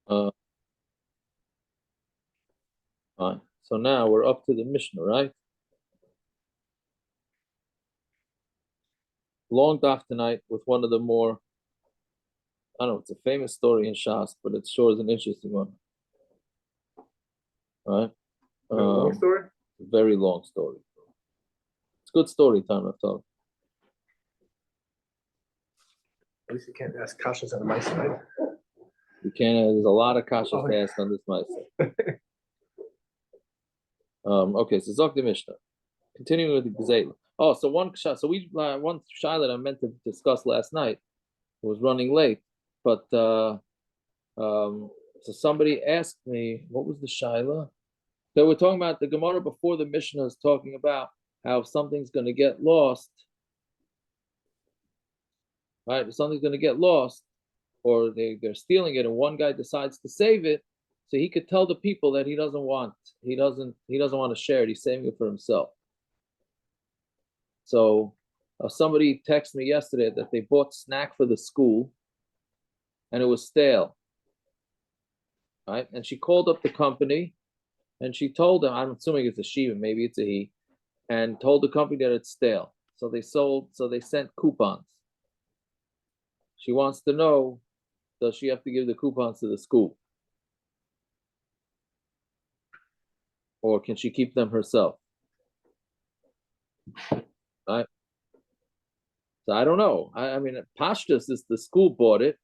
Uh, fine. So now we're up to the Mishnah, right? Long daf tonight with one of the more, I don't know, it's a famous story in Shas, but it sure is an interesting one. All right? Long story? Very long story. It's good story time, I've told. At least you can't ask kashas on my side. You can't, there's a lot of kashas to ask on this my side. Okay, so Zok the Mishnah. Continuing with the Gazela. Oh, so one shot. So one shot that I meant to discuss last night. It was running late, but so somebody asked me what was the shaila. So we're talking about the Gemara before the Mishnah is talking about how if something's going to get lost, right? If something's going to get lost, or they're stealing it, and one guy decides to save it, so he could tell the people that he doesn't want to share it. He's saving it for himself. So somebody texted me yesterday that they bought snack for the school and it was stale. Right? And she called up the company and she told them, I'm assuming it's a she, but maybe it's a he, and told the company that it's stale. So they sent coupons. She wants to know, does she have to give the coupons to the school? Or can she keep them herself? Right? So I don't know. I mean, Pashtus is the school bought it,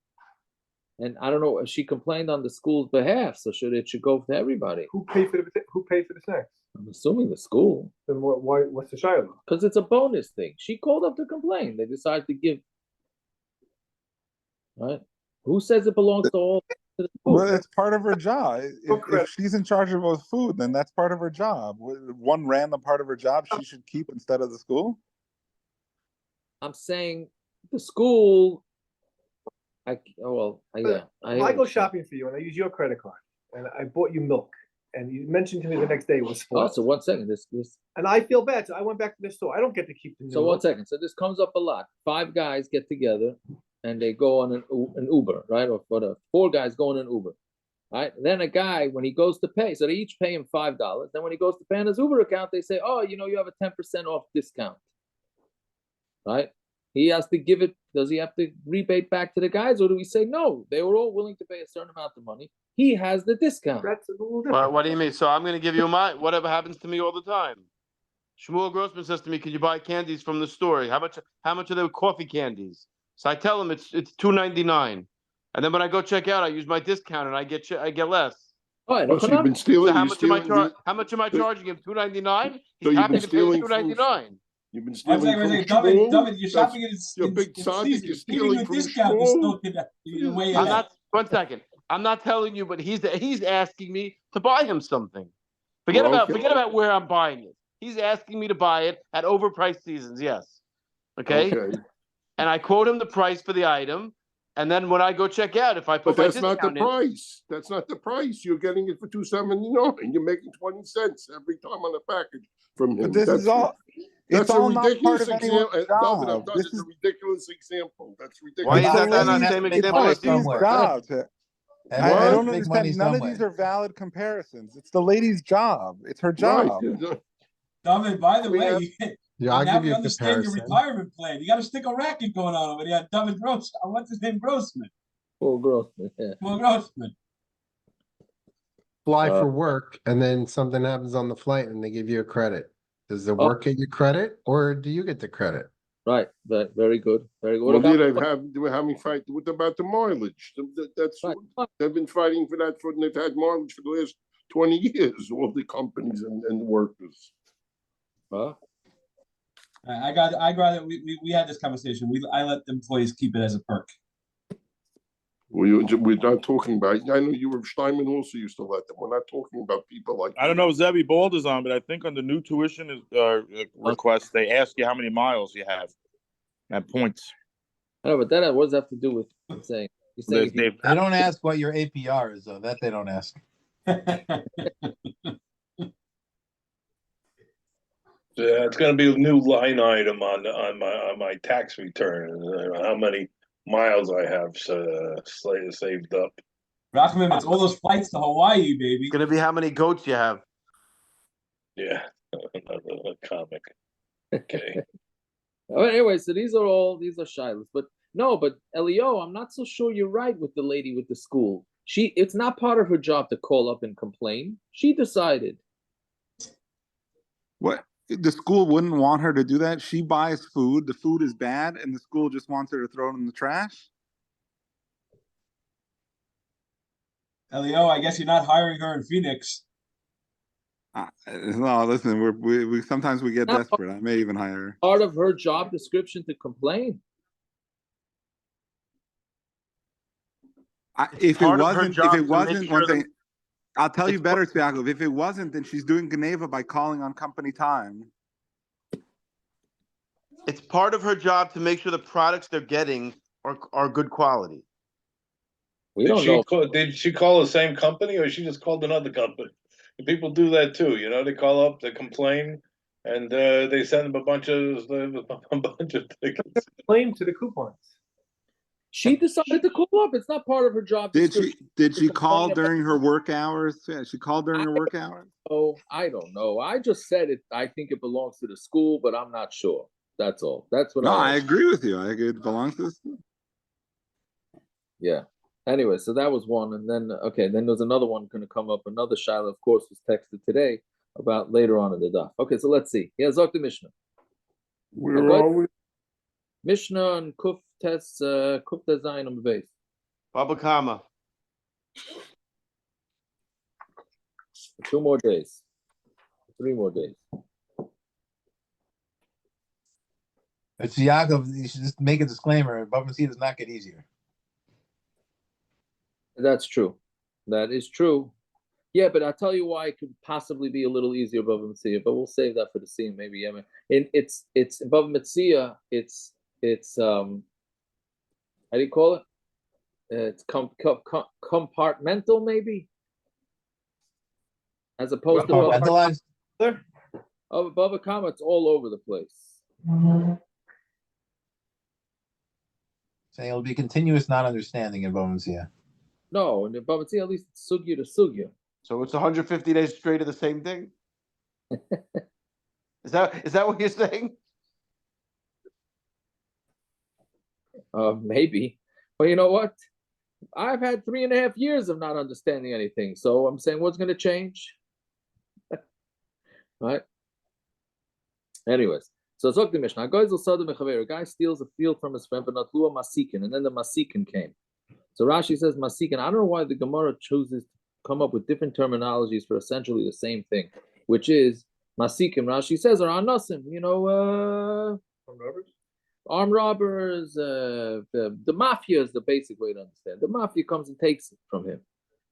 and I don't know if she complained on the school's behalf. So it should go to everybody. Who paid for the snacks? I'm assuming the school. Then why? What's the shayla? Because it's a bonus thing. She called up to complain. They decided to give. Right? Who says it belongs to all? To the school? Well, it's part of her job. If she's in charge of both food, then that's part of her job. One random part of her job she should keep instead of the school. I'm saying the school. If I go shopping for you and I use your credit card and I bought you milk and you mentioned to me the next day it was spoiled. Oh, so 1 second. This and I feel bad. So I went back to the store. I don't get to keep the new. So 1 second. So this comes up a lot. 5 guys get together and they go on an Uber, right? Or 4 guys go on an Uber. Right? Then a guy, when he goes to pay, so they each pay him $5. Then when he goes to pay on his Uber account, they say, oh, you have a 10% off discount. Right? He has to give it. Does he have to rebate back to the guys, or do we say no? They were all willing to pay a certain amount of money. He has the discount. That's a little different. What do you mean? So I'm going to give you whatever happens to me all the time. Shmuel Grossman says to me, "Can you buy candies from the store? How much are the coffee candies?" So I tell him it's $2.99, and then when I go check out, I use my discount and I get less. Oh, so you've been stealing. So how much am I charging him? $2.99. He's happy to pay $2.99. You've been stealing David, you're shopping you're big Sonic, you're stealing from Shmuel. I'm not. 1 second. I'm not telling you, but he's asking me to buy him something. Forget about where I'm buying it. He's asking me to buy it at overpriced seasons. Yes. Okay. And I quote him the price for the item, and then when I go check out, if I put that's not the price. That's not the price. You're getting it for $2.79. You're making 20 cents every time on the package from him. But this is all. That's a ridiculous example. This is a ridiculous example. That's ridiculous. Why is that not the same example as you? I don't understand. None of these are valid comparisons. It's the lady's job. It's her job. Right. David, by the way, I'll give you a understand comparison. your retirement plan. You got a sticker racket going on over there. David Gross. What's his name? Grossman. Paul Grossman. Yeah. Paul Grossman. Fly for work, and then something happens on the flight, and they give you a credit. Does the work get you credit, or do you get the credit? Right. Very good. Very good. Well, they were having fight. What about the mileage? That's right. They've been fighting for that. They've had mileage for the last 20 years. All the companies and the workers. Huh? I'd rather we had this conversation. I let the employees keep it as a perk. We're not talking about. I know you were Steinman also used to let them. We're not talking about people like. I don't know if Zebby Bald is on, but I think on the new tuition request they ask you how many miles you have at points. I know, but that what does that have to do with saying? They don't ask what your APR is, though. That they don't ask. It's going to be a new line item on my tax return. How many miles I have saved up. Rachman, it's all those flights to Hawaii, baby. It's gonna be how many goats you have. Another comic. Okay. Anyway, so these are shilas, but no, but Elio, I'm not so sure you're right with the lady with the school. It's not part of her job to call up and complain. She decided. What? The school wouldn't want her to do that. She buys food. The food is bad, and the school just wants her to throw it in the trash. Elio, I guess you're not hiring her in Phoenix. No, listen, we sometimes we get desperate. I may even hire her. Part of her job description to complain. If it wasn't one thing, I'll tell you better, Tzviakov. If it wasn't, then she's doing Geneva by calling on company time. It's part of her job to make sure the products they're getting are good quality. We don't know. Did she call the same company, or she just called another company? People do that too. You know, they call up, they complain, and they send them a bunch of tickets. Claim to the coupons. She decided to call up. It's not part of her job. Did she call during her work hours? Yeah, she called during her work hours. Oh, I don't know. I just said it. I think it belongs to the school, but I'm not sure. That's all. That's what I agree with you. I agree it belongs to the school. Yeah. Anyway, so that was one, and then then there's another one going to come up. Another shaila, of course, was texted today about later on in the daf. Okay, so let's see. Yeah, Zok the Mishnah. Where are we? Mishnah and Kuf Zayin on the base. Baba Kamma. 2 more days. 3 more days. It's Yaakov. You should just make a disclaimer. Bava does not get easier. That's true. That is true. Yeah, but I'll tell you why it could possibly be a little easier above Mitzvah, but we'll save that for the scene. Maybe it's above Mitzvah. It's how do you call it? It's compartmental, maybe, as opposed to Compartmentalized. Above a comma, it's all over the place. Saying it'll be continuous non-understanding in Bava Metzia. No, and above Mitzvah, at least it's sugya to sugya. So it's 150 days straight of the same thing. Is that what you're saying? Maybe. Well, you know what? I've had 3.5 years of not understanding anything. So I'm saying, what's going to change? Right? Anyways, so it's the Mishnah. A guy steals a field from his friend, but not Lua Masikin, and then the Masikin came. So Rashi says Masikin. I don't know why the Gemara chooses to come up with different terminologies for essentially the same thing, which is Masikin. Rashi says are anasim, armed robbers, the mafia is the basic way to understand. The mafia comes and takes it from him.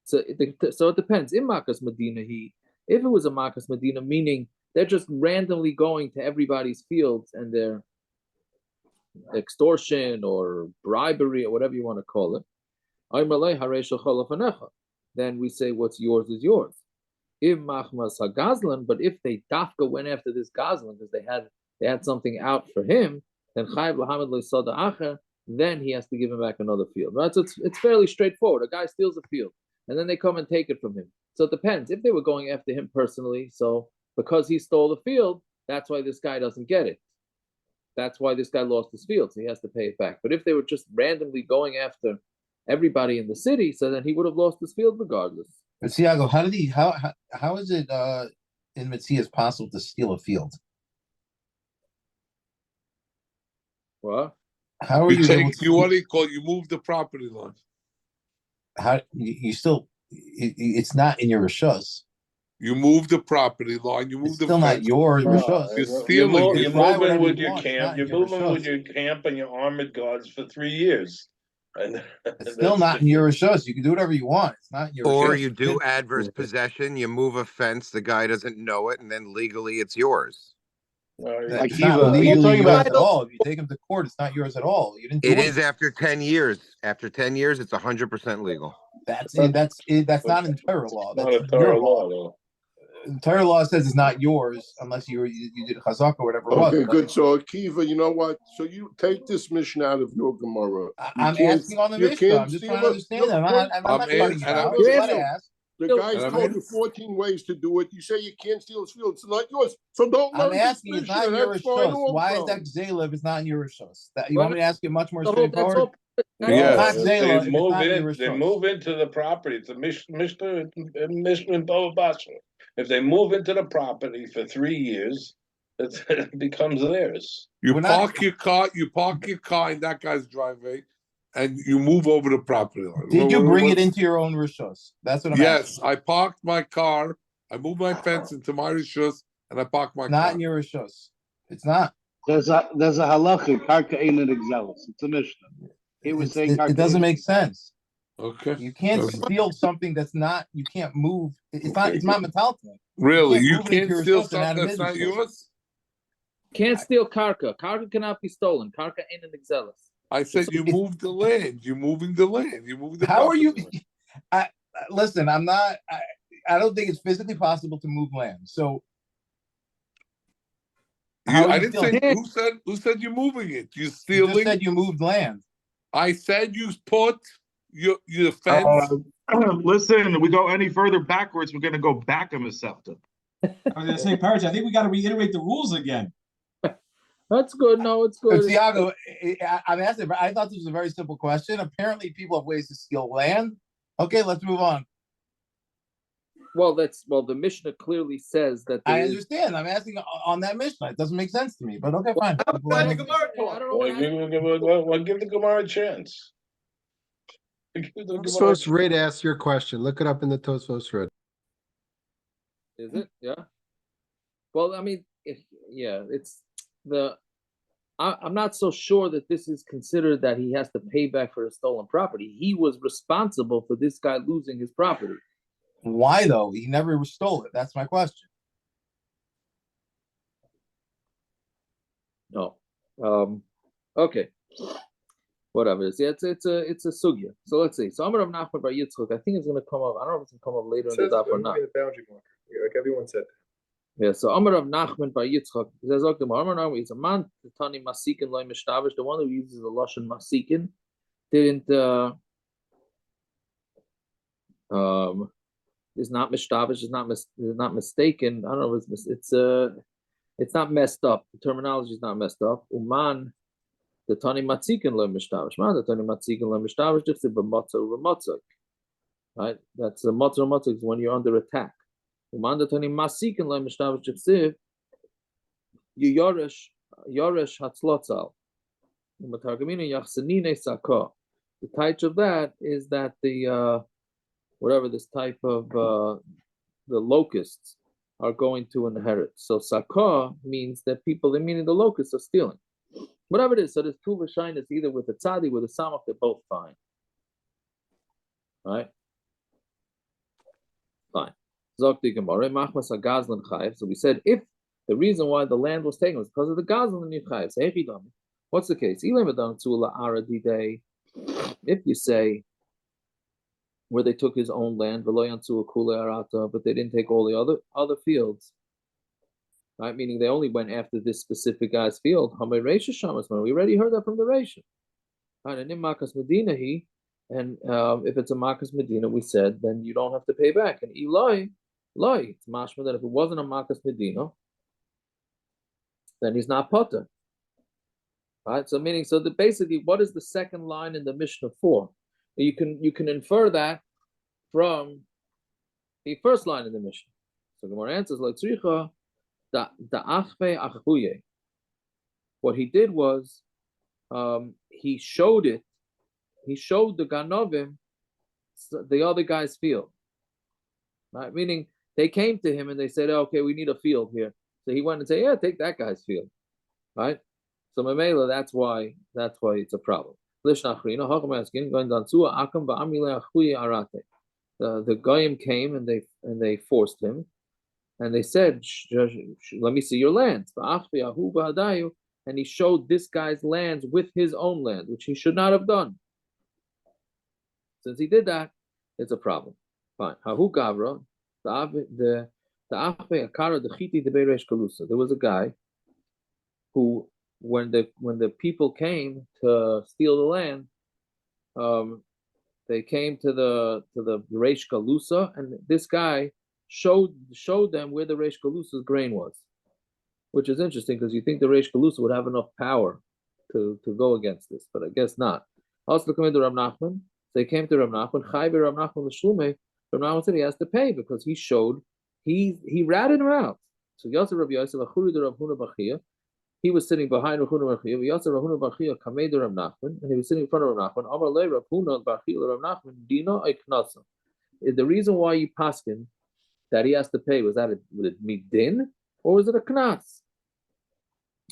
So it depends. In Makas Medina, if it was a Makas Medina, meaning they're just randomly going to everybody's fields and they're extortion or bribery or whatever you want to call it, then we say what's yours is yours. If Machmas HaGazlan, but if they dafka went after this Gazlan because they had something out for him, then Chayiv Lahamad Loisada Acher, then he has to give him back another field. Right? So it's fairly straightforward. A guy steals a field, and then they come and take it from him. So it depends. If they were going after him personally, so because he stole the field, that's why this guy doesn't get it. That's why this guy lost his field, so he has to pay it back. But if they were just randomly going after everybody in the city, so then he would have lost his field regardless. But Siago, how is it in Metzias possible to steal a field? What? How are you able to? You move the property line. How you still? It's not in your rishus. You move the property line. You move it's still not your rishus. You're stealing. You're moving with your camp. You're moving with your camp and your armored guards for 3 years. And it's still not in your rishus. You can do whatever you want. It's not in your. Or rishus. you do adverse possession. You move a fence. The guy doesn't know it, and then legally it's yours. It's not legally yours at all. If you take him to court, it's not yours at all. You didn't. It is after 10 years. After 10 years, it's 100% legal. That's it. That's not in Torah law. That's not a Torah law. Torah law says it's not yours unless you did chazaka or whatever it was. Okay, good. So Akiva, you know what? So you take this mission out of your Gemara. I'm asking on the Mishnah. I'm just trying to understand it. I'm not cutting it out. Just let it ask. The guy's told you 14 ways to do it. You say you can't steal his field. It's not yours. So don't learn I'm asking, it's not in your rishos. Why is that Zayla if it's not in your rishos? You want me to ask you much more straightforward? Yes. They move into the property. It's a Mishnah in Bava Basra. If they move into the property for 3 years, it becomes theirs. You park your car in that guy's driveway, and you move over the property line. Did you bring it into your own rishos? That's what I'm asking. Yes, I parked my car. I moved my fence into my rishos, and I parked my car. Not in your rishos. It's not. There's a halacha, karka ain't an exelis. It's a mishnah. He was saying it doesn't make sense. Okay. You can't steal something that's not. You can't move. It's not metalta. Really, you can't steal something that's not yours. Can't steal karka. Karka cannot be stolen. Karka ain't an exelis. I said you moved the land. You're moving the land. You moved the. How are you? Listen. I'm not. I don't think it's physically possible to move land. So. I didn't say. Who said you're moving it? You stealing? You just said you moved land. I said you put your fence. Listen, we go any further backwards, we're going to go back a Masefta. I was going to say, Parrish, I think we got to reiterate the rules again. That's good. No, it's good. Thiago, I'm asking, I thought this was a very simple question. Apparently, people have ways to steal land. Okay, let's move on. Well, the Mishnah clearly says that. I understand. I'm asking on that Mishnah. It doesn't make sense to me, but okay, fine. Give the Gemara a chance. Tosfos Rid asked your question. Look it up in the Tosfos Rid. Is it? Yeah. Well, I mean, it's the. I'm not so sure that this is considered that he has to pay back for a stolen property. He was responsible for this guy losing his property. Why though? He never stole it. That's my question. No. Okay. Whatever it is. Yeah, it's a sugya. So let's see. So Amar Rav Nachman bar Yitzchak. I think it's going to come up. I don't know if it's going to come up later in the daf or not. The boundary marker, like everyone said. Yeah. So Amar Rav Nachman bar Yitzchak says, "Okay, Amar he's a man tani masikin loy mishtavish. The one who uses the lashon masikin didn't is not mishtavish. Is not mistaken. I don't know. It's not messed up. The terminology is not messed up. Uman. The Tani Matzikin lo mishtavish. The Tani Matzikin lo mishtavish just a b'matzah u'b'matzah. Right? That's a matzah u'matzah is when you're under attack. The Tani Matzikin lo mishtavish just you yoresh hatzlotzal. U'matargamina yachsanine sakah. The type of that is that the whatever this type of the locusts are going to inherit. So sakah means that meaning the locusts are stealing. Whatever it is, so there's two v'shainas either with a tzadi, with a samach, they're both fine. Right? Fine. So we said if the reason why the land was taken was because of the gazlan and chayiv. What's the case? If you say where they took his own land, but they didn't take all the other fields. Right, meaning they only went after this specific guy's field. We already heard that from the Reisha. Right, and in Makas Medina, if it's a Makas Medina, we said then you don't have to pay back. And Eloi, it's mashma that if it wasn't a Makas Medina, then he's not potter. Right, so basically, what is the second line in the Mishnah for? You can infer that from the first line in the Mishnah. So Gemara answers like tzricha. What he did was he showed the Ganovim the other guy's field. Right? Meaning they came to him and they said, okay, we need a field here. So he went and said, yeah, take that guy's field. Right? So Mamela, that's why it's a problem. The Goyim came and they forced him. And they said, let me see your land. And he showed this guy's lands with his own land, which he should not have done. Since he did that, it's a problem. Fine. Hahu Gavra, There was a guy who, when the people came to steal the land, they came to the Reish Galusa, and this guy showed them where the Reish Galusa's grain was, which is interesting because you think the Reish Galusa would have enough power to go against this, but I guess not. Also, they came to Rav Nachman. They came to Rav Nachman. Chai Rav Nachman l'shlume. Rav Nachman said he has to pay because he showed he ratted him out. So Yosef Rav Yosef Achuri de Rav Huna Bachia. He was sitting behind Rav Huna Bachia. Yosef Rav Huna Bachia Kamei de Rav Nachman, and he was sitting in front of Rav Nachman. Amar Le Rav Huna Bachia Rav Nachman Dina Iknasa. The reason why you paskin that he has to pay was that would it be din or was it a knas?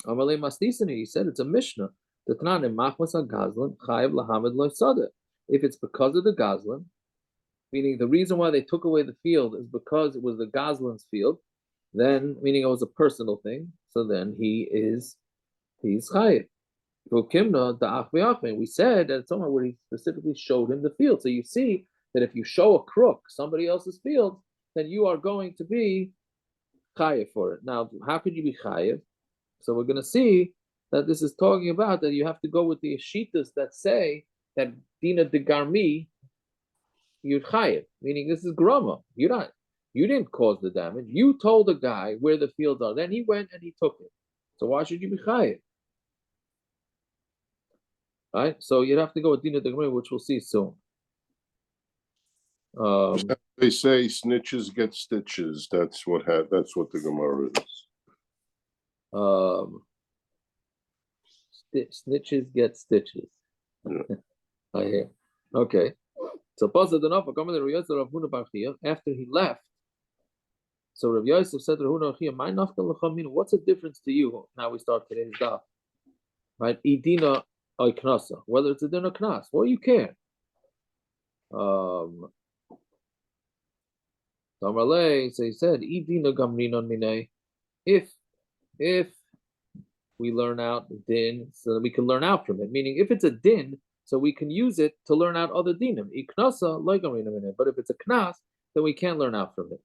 Amar Le Mastisani. He said it's a mishnah. The Tanan in Machmas Gazlan Chayev Lahamed Lo Sada. If it's because of the Gazlan, meaning the reason why they took away the field is because it was the Gazlan's field, then meaning it was a personal thing, so then he's chayiv. We said that somewhere where he specifically showed him the field. So you see that if you show a crook somebody else's field, then you are going to be chayiv for it. Now, how could you be chayiv? So we're going to see that this is talking about that you have to go with the Yeshitas that say that Dina de Garmi, you're chayiv, meaning this is grama. You didn't cause the damage. You told the guy where the fields are. Then he went and he took it. So why should you be chayiv? Right? So you'd have to go with Dina de Garmi, which we'll see soon. They say snitches get stitches. That's what the Gemara is. Snitches get stitches. Yeah. I hear. Okay. So after he left, so Rav Yosef said to Rav Huna, what's the difference to you? Now we start today's daf. Right? Idina or knasa. Whether it's a din or knas. What do you care? So he said, Idina gamrinon minay. If we learn out the din, so that we can learn out from it. Meaning, if it's a din, so we can use it to learn out other dinim. But if it's a knas, then we can't learn out from it.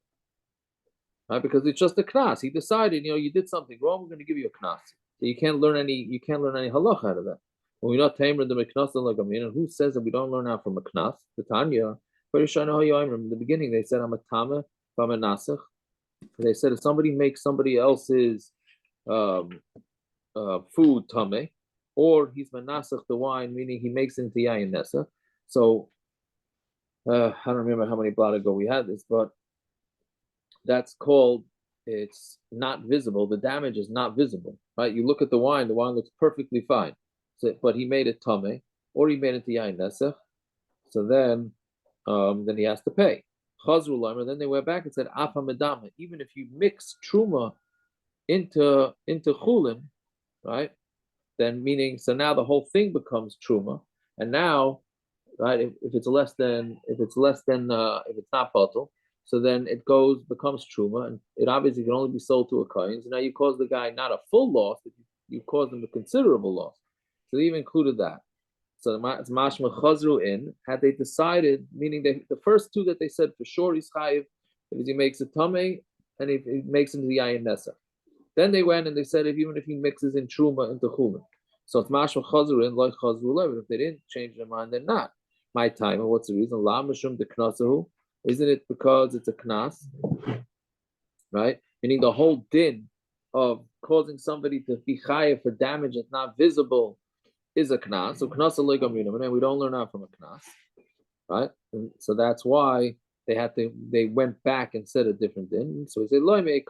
Right? Because it's just a knas. He decided, you did something wrong, we're going to give you a knas. So you can't learn any halach out of that. When we're not tamer the knas and who says that we don't learn out from a knas? The Tanya. In the beginning they said I'm a tama, I'm a nasach. They said if somebody makes somebody else's food tame, or he's manasach the wine, meaning he makes it into yayin nesa. So I don't remember how many blot ago we had this, but that's called, it's not visible. The damage is not visible, right? You look at the wine looks perfectly fine. So, but he made it tame, or he made it to yayin nesa. So then he has to pay. Chazru, then they went back and said, Afa medama, even if you mix truma into chulin, right? Then meaning, so now the whole thing becomes truma, and now, right? If it's not bottle, so then it becomes truma, and it obviously can only be sold to a kohen. So now you cause the guy not a full loss, but you cause him a considerable loss. So they even included that. So it's mashma chazru in. Had they decided, meaning the first two that they said for sure he's chayiv, because he makes a tamei and he makes into the yayin nesa. Then they went and they said even if he mixes in truma into chulin. So it's mashma chazru in like chazru lev. If they didn't change their mind, then not. My time. And what's the reason? La mashum de knasahu. Isn't it because it's a knas? Right? Meaning the whole din of causing somebody to be chayiv for damage that's not visible is a knas. So knas and we don't learn out from a knas, right? And so that's why they went back and said a different din. So we say in the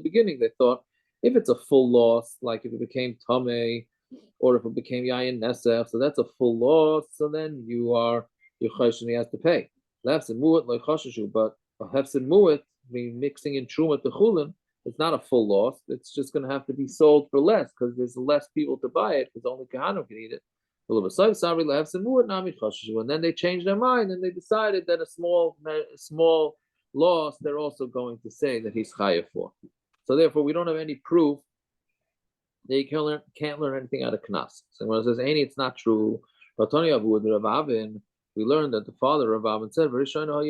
beginning they thought if it's a full loss, like if it became tamei or if it became yayin nesef, so that's a full loss. So then your chayshini has to pay. Lefsin mu'at like chashashu, but hefsin mu'at, meaning mixing in truma to chulin, it's not a full loss. It's just going to have to be sold for less because there's less people to buy it because only Kahanim can eat it. And then they changed their mind and they decided that a small loss they're also going to say that he's chayav for. So therefore, we don't have any proof that you can't learn anything out of knas. So when it says, "Any," it's not true. we learned that the father of Avin said, so now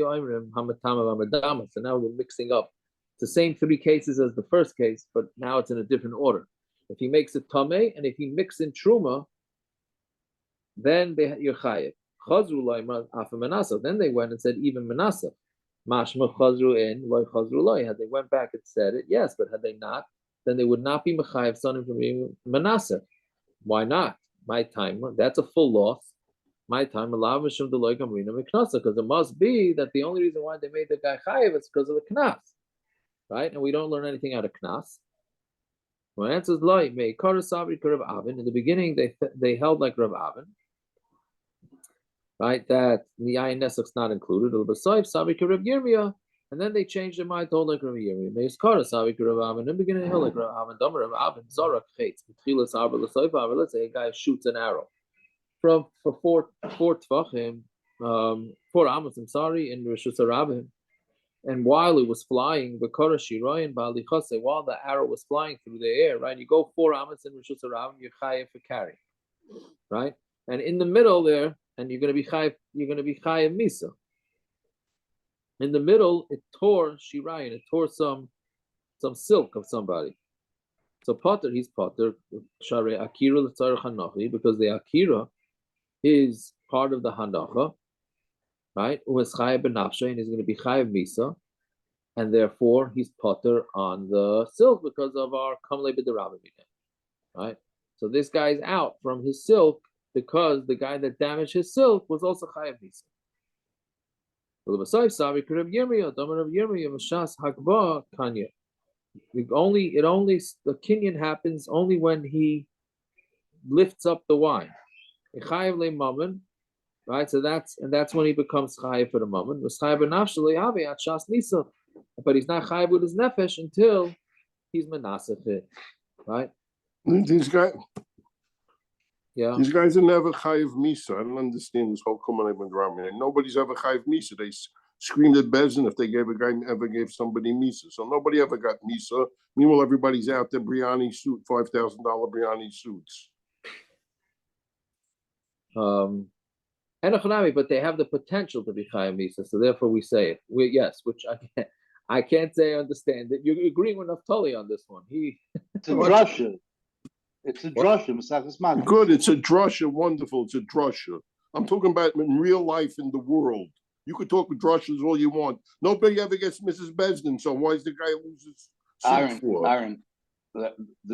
we're mixing up. It's the same 3 cases as the first case, but now it's in a different order. If he makes it tameh, and if he mixes in truma, then you're chayiv. Then they went and said even Manasseh. Mashma chazru in, loy chazru loy. Had they went back and said it, yes, but had they not, then they would not be mechayiv sonim from being Manasseh. Why not? My time, that's a full loss. My time, because it must be that the only reason why they made the guy chayiv is because of the knas, right? And we don't learn anything out of knas. My answer is loy. In the beginning, they held like Rav Avin, right? That the ayin nesach's not included. And then they changed their mind to hold like Rav Yirmiyah. In the beginning, they held like Rav Avin. Rav Avin zorak chetz. Let's say a guy shoots an arrow for four tvachim, 4 amos. I'm sorry, in Rishus Harabim. And while it was flying, while the arrow was flying through the air, right? You go 4 amos in Rishus Harabim, you're chayiv for carry, right? And in the middle there, and you're going to be chayiv misa. In the middle, it tore shirayin, it tore some silk of somebody. So potter, he's potter, share akira l'tzarech hanachi, because the akira is part of the hanacha, right? Who is chayiv benafshe, and he's going to be chayiv misa, and therefore he's potter on the silk because of our kamle b'derabim, right? So this guy's out from his silk because the guy that damaged his silk was also chayiv misa. The kinyan happens only when he lifts up the wine. Right, so that's when he becomes chayiv for the moment. But he's not chayiv with his nefesh until he's menasech, right? These guys. Yeah. These guys are never chayiv misa. I don't understand this whole Kamma drama. Nobody's ever chayiv misa. They screamed at Bezin if they ever gave somebody misa. So nobody ever got misa. Meanwhile, everybody's out there Briani suit, $5,000 Briani suits. But they have the potential to be chayiv misa. So therefore, we say it. Yes, which I can't say I understand that. You're agreeing with Naftali on this one. It's a drasha. It's a drasha. Good. It's a drasha. Wonderful. It's a drasha. I'm talking about in real life in the world. You could talk with drashas all you want. Nobody ever gets Mrs. Besdin. So why is the guy loses? Aaron, the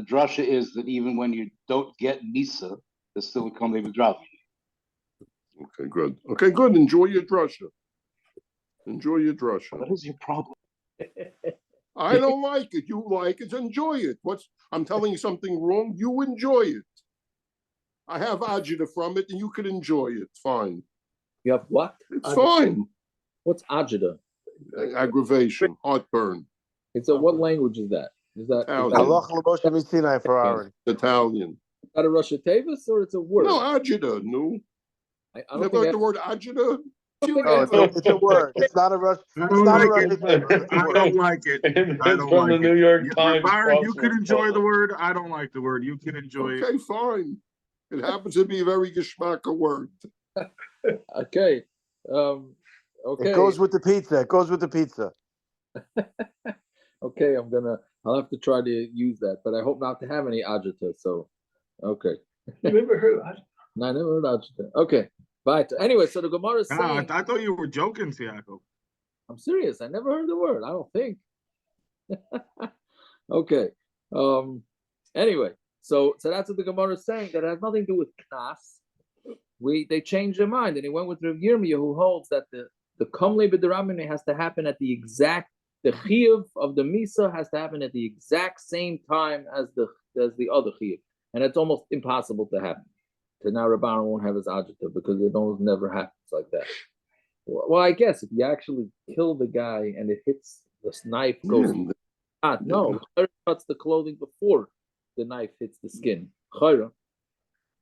drasha is that even when you don't get misa, there's still a kamle b'dravi. Okay, good. Okay, good. Enjoy your drasha. Enjoy your drasha. What is your problem? I don't like it. You like it. Enjoy it. I'm telling you something wrong. You enjoy it. I have agita from it, and you can enjoy it. Fine. You have what? It's fine. What's agita? Aggravation, heartburn. It's what language is that? Is that for Aaron? Italian. Is that a Rosh Tevis or it's a word? No, agita. No. I don't Never heard the word agita. It's a word. It's not a rush. I don't like it. I don't from like the it. New York Times. Byron, you can enjoy the word. I don't like the word. You can enjoy it. Okay, fine. It happens to be a very geschmacka word. Okay. Okay. It goes with the pizza. Okay, I'll have to try to use that, but I hope not to have any agita. So, okay. You never heard of agita? No, I never heard agita. Okay. But anyway, so the Gemara is saying. I thought you were joking, Siako. I'm serious. I never heard the word. I don't think. Okay. Anyway, so that's what the Gemara is saying. That has nothing to do with knas. They changed their mind, and he went with Rav Yirmiyah, who holds that the kamle b'derabim has to happen at the chiyuv of the misa has to happen at the exact same time as the other chiyuv, and it's almost impossible to happen. So now Rabban won't have his agita because it almost never happens like that. Well, I guess if you actually kill the guy and it hits the knife goes, it cuts the clothing before the knife hits the skin. Chayra.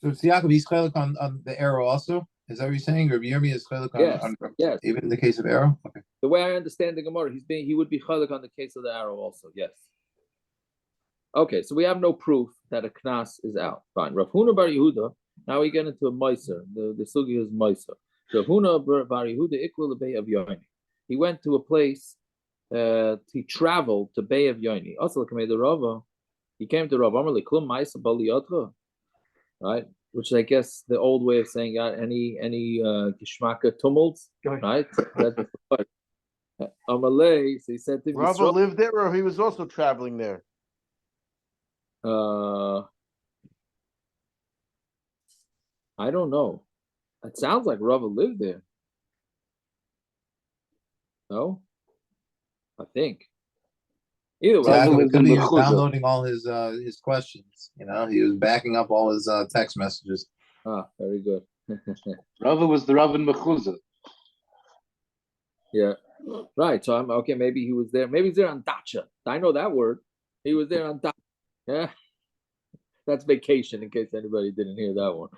So Yaakov, he's chaylik on the arrow also. Is that what you're saying? Or Yomi is chaylik on yes. Even in the case of arrow. Okay. The way I understand the Gemara, he would be chaylik on the case of the arrow also. Yes. Okay, so we have no proof that a knas is out. Fine. Rav Huna bar Yehuda. Now we get into a meiser. The sugi is meiser. So Huna bar Yehuda iklu lebei of Yoni. He went to a place. He traveled to Bay of Yoni. Also, the Rava. He came to Rav Amar Klum Ma'isa Baliyotcha, right? Which I guess the old way of saying any Gishmaka tumults, right? That's what. Amalei, so he said to Rava lived there, or he was also traveling there. I don't know. It sounds like Rava lived there. No, I think. Either way, Exactly. Could be he was downloading all his questions. You know, he was backing up all his text messages. Ah, very good. Rava was the Rav in Mechuzah. Yeah, right. So I'm okay. Maybe he was there. Maybe he's there on dacha. I know that word. He was there on dacha. Yeah, that's vacation. In case anybody didn't hear that one.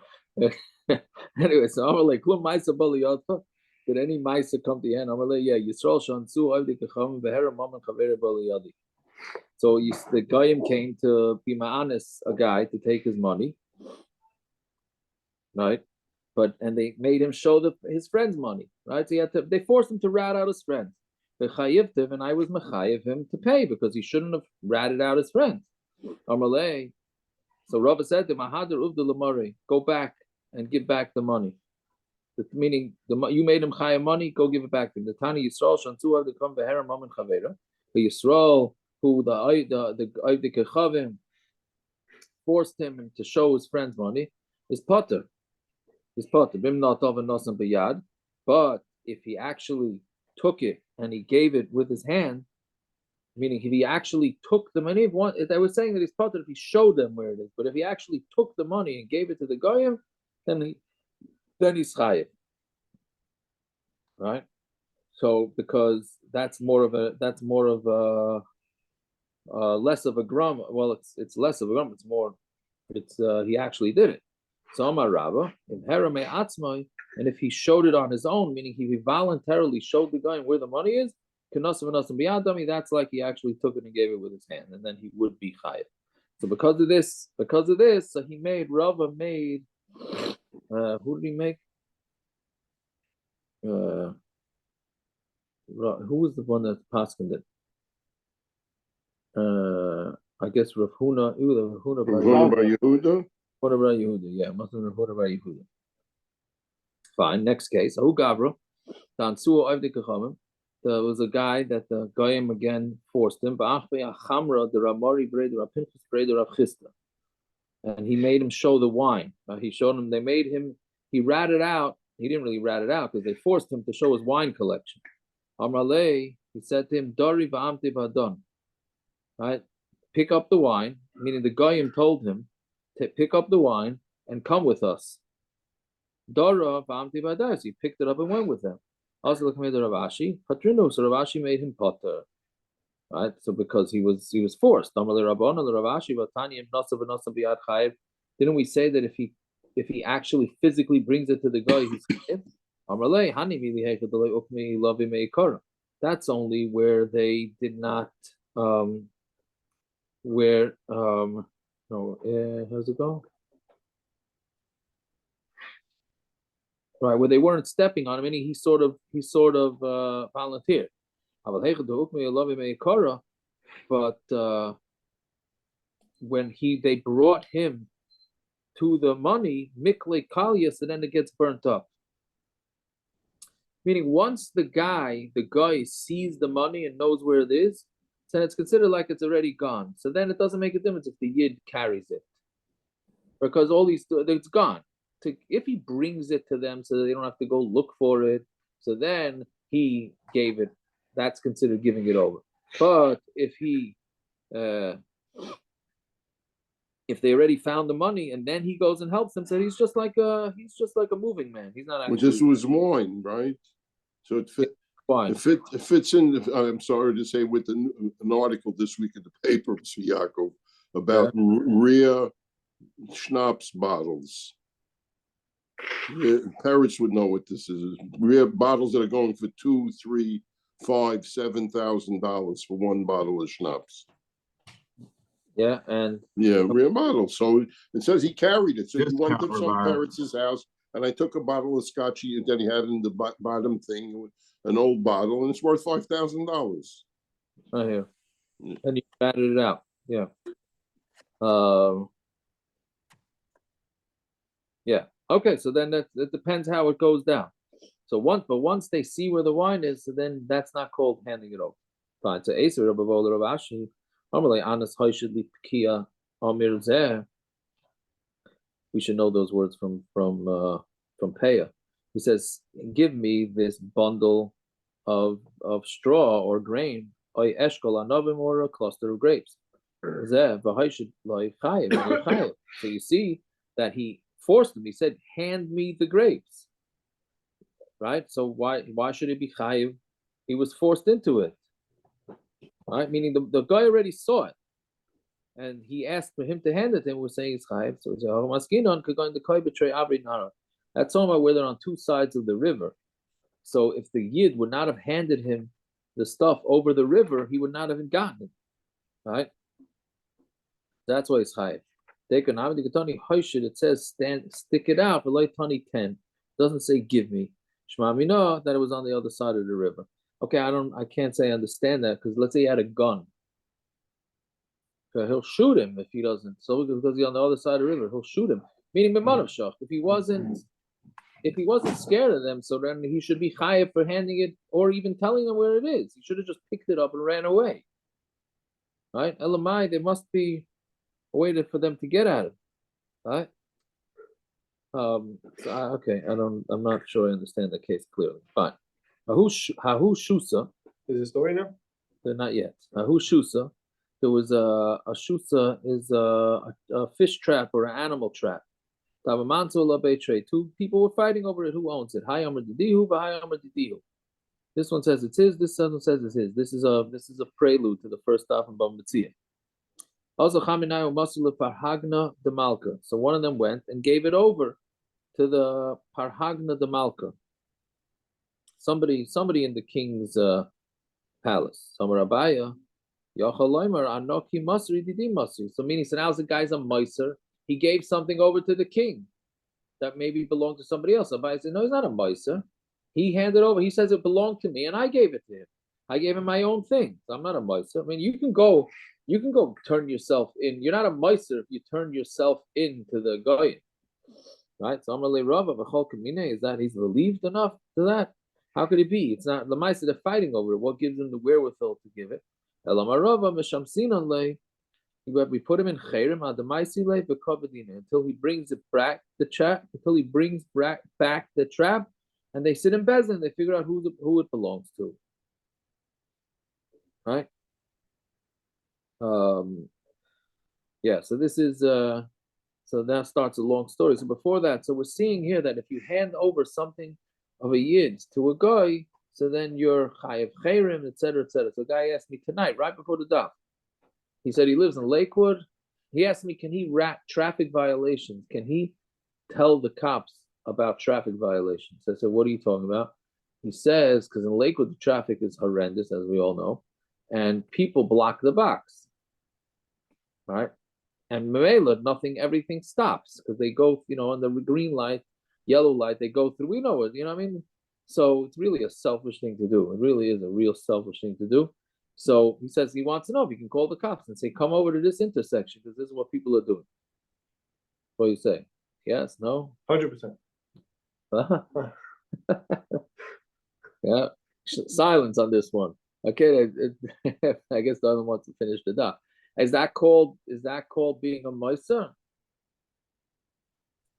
Anyway, so I'm like, "Klum ma'isa baliyotcha." Did any ma'isa come to the end? I'm like, "Yeah, Yisrael shansu avdi kacham v'hera maman chavere baliyadi." So the Goyim came to be ma'anis, a guy, to take his money, right? And they made him show his friend's money, right? So they forced him to rat out his friends. And I was mechayev him to pay because he shouldn't have ratted out his friends. Amalei. So Rava said to Mahadar Uvda Lamari, go back and give back the money. Meaning you made him chayev money, go give it back to him. The Tani Yisrael shantu av dekam beherem mamen chavera. The Yisrael who the Kechavim forced him to show his friend's money is potter. Is potter. Bim natav and nasam b'yad. But if he actually took it and he gave it with his hand, meaning if he actually took the money, they were saying that he's potter if he showed them where it is. But if he actually took the money and gave it to the goyim, then he's chayiv. Right? So because that's more of a less of a grum. Well, it's less of a grum. It's he actually did it. So Amar Rava, and if he showed it on his own, meaning he voluntarily showed the guy where the money is, that's like he actually took it and gave it with his hand, and then he would be chayiv. So because of this, so Rava made. Who did he make? Who was the one that paskined it? I guess Rav Huna. Rav Huna bar Yehuda. Yeah, must have been Rav bar Yehuda. Fine. Next case. Ahu Gavra. There was a guy that the Goyim again forced him. And he made him show the wine. He showed him. He ratted out. He didn't really rat it out because they forced him to show his wine collection. Amralei, he said to him, Dari v'amti v'adon. Right? Pick up the wine, meaning the Goyim told him to pick up the wine and come with us. Dara v'amti v'adon. So he picked it up and went with them. Also, look at Rav Ashi. Patrinu. So Rav Ashi made him potter. Right? So because he was forced. Didn't we say that if he actually physically brings it to the guy, he's that's only where they did not how's it go? Right, where they weren't stepping on him, meaning he sort of volunteered. But when they brought him to the money, mikle kalia, so then it gets burnt up. Meaning once the guy sees the money and knows where it is, then it's considered like it's already gone. So then it doesn't make a difference if the yid carries it, because it's gone. If he brings it to them so that they don't have to go look for it, so then he gave it. That's considered giving it over. But if they already found the money and then he goes and helps them, so he's just like a moving man. He's not actually. Well, this was wine, right? So it fits in. I'm sorry to say, with an article this week in the paper, Yaakov, about Rhea schnapps bottles. Parrots would know what this is. Rhea bottles that are going for $2,000, $3,000, $5,000, $7,000 for one bottle of schnapps. Yeah, and real model. So it says he carried it. So he went to some parrot's house and I took a bottle of scotch that he had in the bottom thing, an old bottle, and it's worth $5,000. I hear. And you batted it out. Yeah. Yeah. Okay. So then it depends how it goes down. So once they see where the wine is, so then that's not called handing it over. Fine. So Aser Rabbi Vola Rav Ashi, normally Anas Hoishid Likia Amir Zeh. We should know those words from Peah. He says, "Give me this bundle of straw or grain, or eshkol anavim, or a cluster of grapes." So you see that he forced him. He said, "Hand me the grapes." Right? So why should it be chayiv? He was forced into it. Right? Meaning the guy already saw it. And he asked for him to hand it to him. We're saying it's chayiv. So he's that's talking about where they're on two sides of the river. So if the yid would not have handed him the stuff over the river, he would not have gotten it. Right? That's why it's chayiv. It says stick it out for like 10. It doesn't say give me. Shema Mina that it was on the other side of the river. Okay, I can't say I understand that because let's say he had a gun. He'll shoot him if he doesn't. So because he's on the other side of the river, he'll shoot him. Meaning if he wasn't scared of them, so then he should be chayav for handing it or even telling them where it is. He should have just picked it up and ran away. Right? Elamai, there must be a way for them to get at it. Right? Okay, I'm not sure I understand the case clearly. Fine. Hahu Shusa. Is the story now? They're not yet. Hahu Shusa. There was a shusa is a fish trap or an animal trap. Two people were fighting over it. Who owns it? This one says it's his. This one says it's his. This is a prelude to the first stuff in Bava Metzia. Also, Parhagna de Malka. So one of them went and gave it over to the Parhagna de Malka. Somebody in the king's palace. Samarabaya. So meaning, so now the guy's a miser. He gave something over to the king that maybe belonged to somebody else. Abaya said, no, he's not a miser. He handed over. He says it belonged to me, and I gave it to him. I gave him my own thing. So I'm not a miser. I mean, you can go turn yourself in. You're not a miser if you turn yourself into the goy. Right? So I'm really Rav of is that he's relieved enough to that? How could it be? It's not the miser they're fighting over it. What gives them the wherewithal to give it? We put him in chayrim until he brings it back the trap, until he brings back the trap, and they sit in bezin. They figure out who it belongs to. Right? Yeah. So this is so that starts a long story. So before that, so we're seeing here that if you hand over something of a yid to a guy, so then you're chayav chayrim, etc., etc. So a guy asked me tonight, right before the daf. He said he lives in Lakewood. He asked me, can he rat traffic violations? Can he tell the cops about traffic violations? I said, what are you talking about? He says, because in Lakewood, the traffic is horrendous, as we all know, and people block the box, right? And Mamela, everything stops because they go, on the green light, yellow light, they go through. We know it, you know what I mean? So it's really a selfish thing to do. It really is a real selfish thing to do. So he says he wants to know if he can call the cops and say, come over to this intersection because this is what people are doing. What do you say? Yes, no? 100%. Yeah. Silence on this one. Okay, I guess the other one wants to finish the dot. Is that called being a Moisa?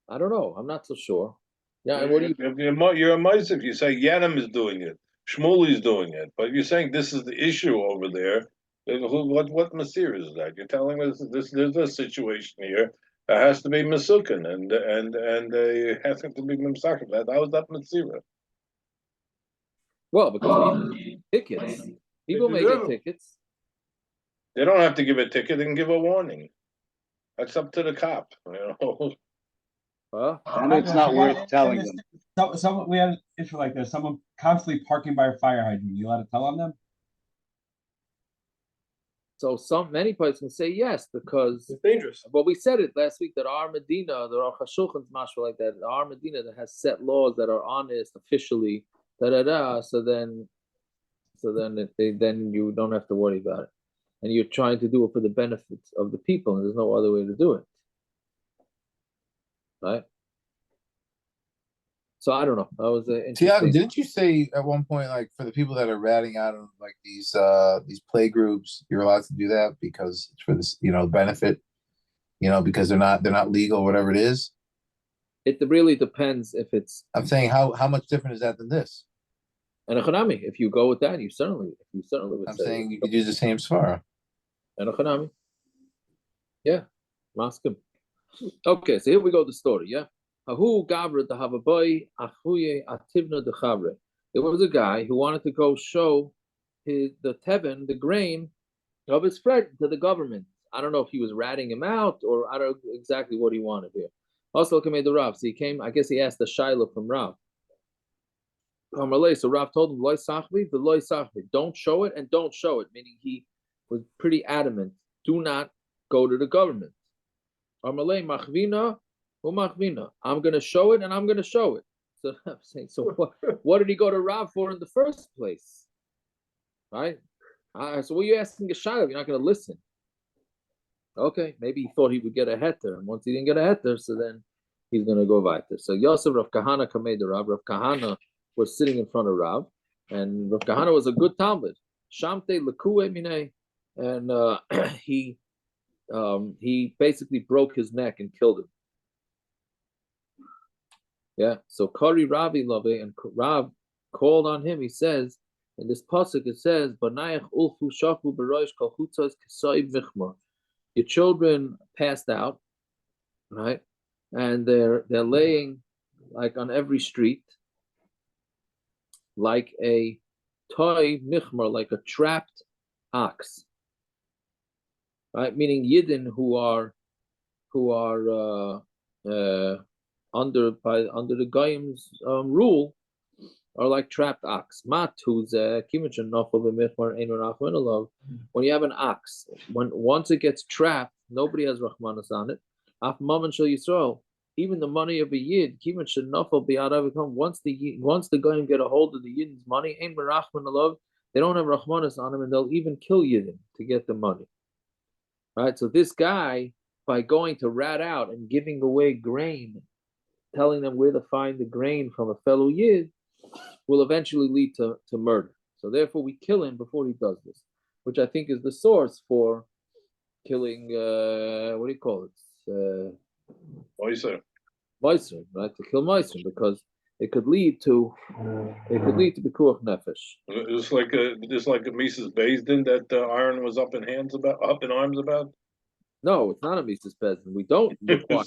I don't know. I'm not so sure. Yeah, and what do you? You're a Moisa if you say Yanim is doing it, Shmuli's doing it, but you're saying this is the issue over there. What Masir is that? You're telling us there's a situation here that has to be Masukin and it has to be Mimsakim. How is that Masira? Well, because tickets. People may get tickets. They don't have to give a ticket; they can give a warning. That's up to the cop. And it's not worth telling them. So we had an issue like this. Someone constantly parking by a fire hydrant. You allowed to tell on them? So many places can say yes because it's dangerous. Well, we said it last week that our Medina, there are Chashulchan's mashma like that. Our Medina that has set laws that are honest officially. So then you don't have to worry about it, and you're trying to do it for the benefits of the people, and there's no other way to do it, right? So I don't know. That was Tiago, didn't you say at one point, like for the people that are ratting out of like these play groups, you're allowed to do that because it's for this, benefit, because they're not legal, or whatever it is? It really depends if it's. I'm saying how much different is that than this? And Hanami, if you go with that, you certainly would. I'm saying you could use the same svara. And Hanami, yeah, maskim. Okay, so here we go. The story, yeah. There was a guy who wanted to go show the grain of his friend to the government. I don't know if he was ratting him out or I don't know exactly what he wanted here. Also, made the Rav. So he came. I guess he asked the Shiloh from Rav. So Rav told him, "Loy sachvi, the loy sachvi. Don't show it and don't show it." Meaning he was pretty adamant. Do not go to the government. Amalei machvina. I'm going to show it and I'm going to show it. So I'm saying, so what did he go to Rav for in the first place? Right? So what are you asking a Shiloh? You're not going to listen. Okay, maybe he thought he would get a heter, and once he didn't get a heter, so then he's going to go weiter. So Yosef Rav Kahana Kamei the Rav. Rav Kahana was sitting in front of Rav, and Rav Kahana was a good Talmud. Shamte lekue minei, and he basically broke his neck and killed him. Yeah, so Kari Ravi Love, and Rav called on him. He says in this pasuk, it says, "Banayach ulfu shafu b'roish kol chutzos kesoi vichmor." Your children passed out, right? And they're laying like on every street, like a toy michmor, like a trapped ox, right? Meaning Yidden who are under the Goyim's rule are like trapped ox. Mat, who's when you have an ox, once it gets trapped, nobody has rachmanas on it. Af maman shel Yisrael, even the money of a yid, once the Goyim get a hold of the yid's money, ain't merachman alav, they don't have rachmanas on him, and they'll even kill yidden to get the money. Right. So this guy, by going to rat out and giving away grain, telling them where to find the grain from a fellow yid, will eventually lead to murder. So therefore we kill him before he does this, which I think is the source for killing, what do you call it? Moiser, right? To kill Moiser, because it could lead to Bikuach Nefesh. Just like a Mrs. Baisden that Aaron was up in arms about. No, it's not a Mises Bezdin. We don't require.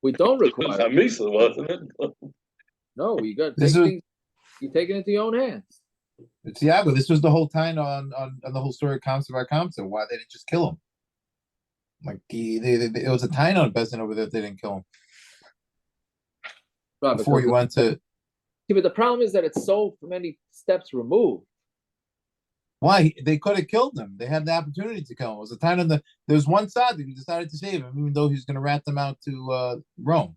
We don't require. It's a Misa, wasn't it? No, you got to take things. You take it into your own hands. Tiago, this was the whole time on the whole story of Kamsa by Kamsa. Why they didn't just kill him? Like it was a time on Bezdin over there. They didn't kill him. Right, before you went to. Yeah, but the problem is that it's so many steps removed. Why? They could have killed him. They had the opportunity to kill him. It was a time there was one side that he decided to save him, even though he was going to rat them out to Rome.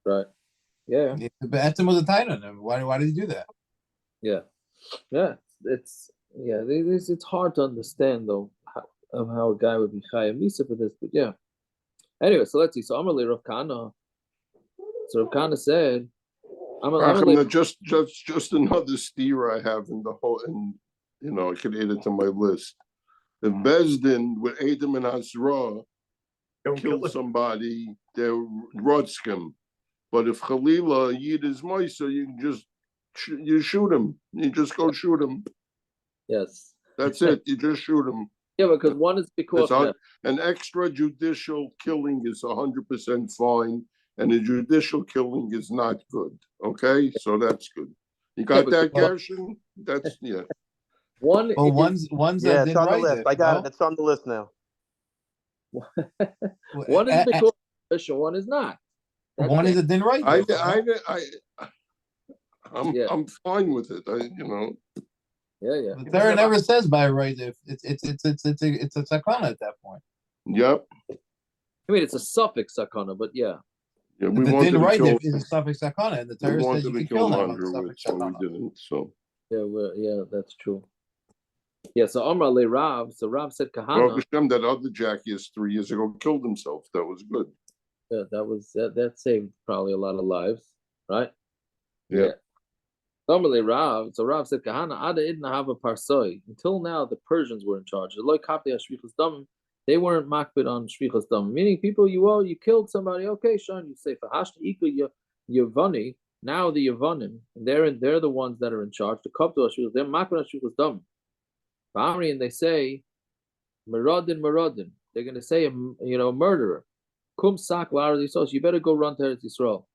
Right. Yeah. Be'etzim was a time on him. Why did he do that? Yeah. Yeah. It's hard to understand though how a guy would be Chayim Misa for this, but yeah. Anyway, so let's see. So Amalei Rav Kahana. So Rav Kahana said, just another steer I have in the whole, and I could add it to my list. If Bezdin with Adam and Hazra kill somebody, they're Rodskim. But if Khalila Yid is Moisa, you shoot him. You just go shoot him. Yes. That's it. You just shoot him. Yeah, because one is because an extrajudicial killing is 100% fine, and a judicial killing is not good. Okay, so that's good. You got that, Gershon? That's One. Well, one's yeah, it's on the list. I got it. It's on the list now. One is because official, one is not. One is a din right. I'm fine with it. Yeah. The Torah never says by right if it's a sakana at that point. Yep. I mean, it's a suffix sakana, but yeah. Yeah, we The wanted din to right kill. is a suffix sakana, and the We Torah says wanted you to can kill kill him on Mandra, suffix so we sakana. didn't. So Yeah, that's true. Yeah, so Amar le Rav, so Rav said Kahana. Baruch Hashem, that other Jackass 3 years ago killed himself. That was good. Yeah, that saved probably a lot of lives, right? Yeah. Amar le Rav, so Rav said Kahana Ada idna have a parsoi. Until now, the Persians were in charge. They weren't makbid on shvichas dam, meaning people you killed somebody. Okay, Sean, you say for hashta iku yavani. Now the Yavanim, they're the ones that are in charge. The kapto shvichas, they're makbid on shvichas dam. And they say, Maradin. They're going to say, a murderer. Kum sak la'aretz, you better go run to Eretz Yisrael.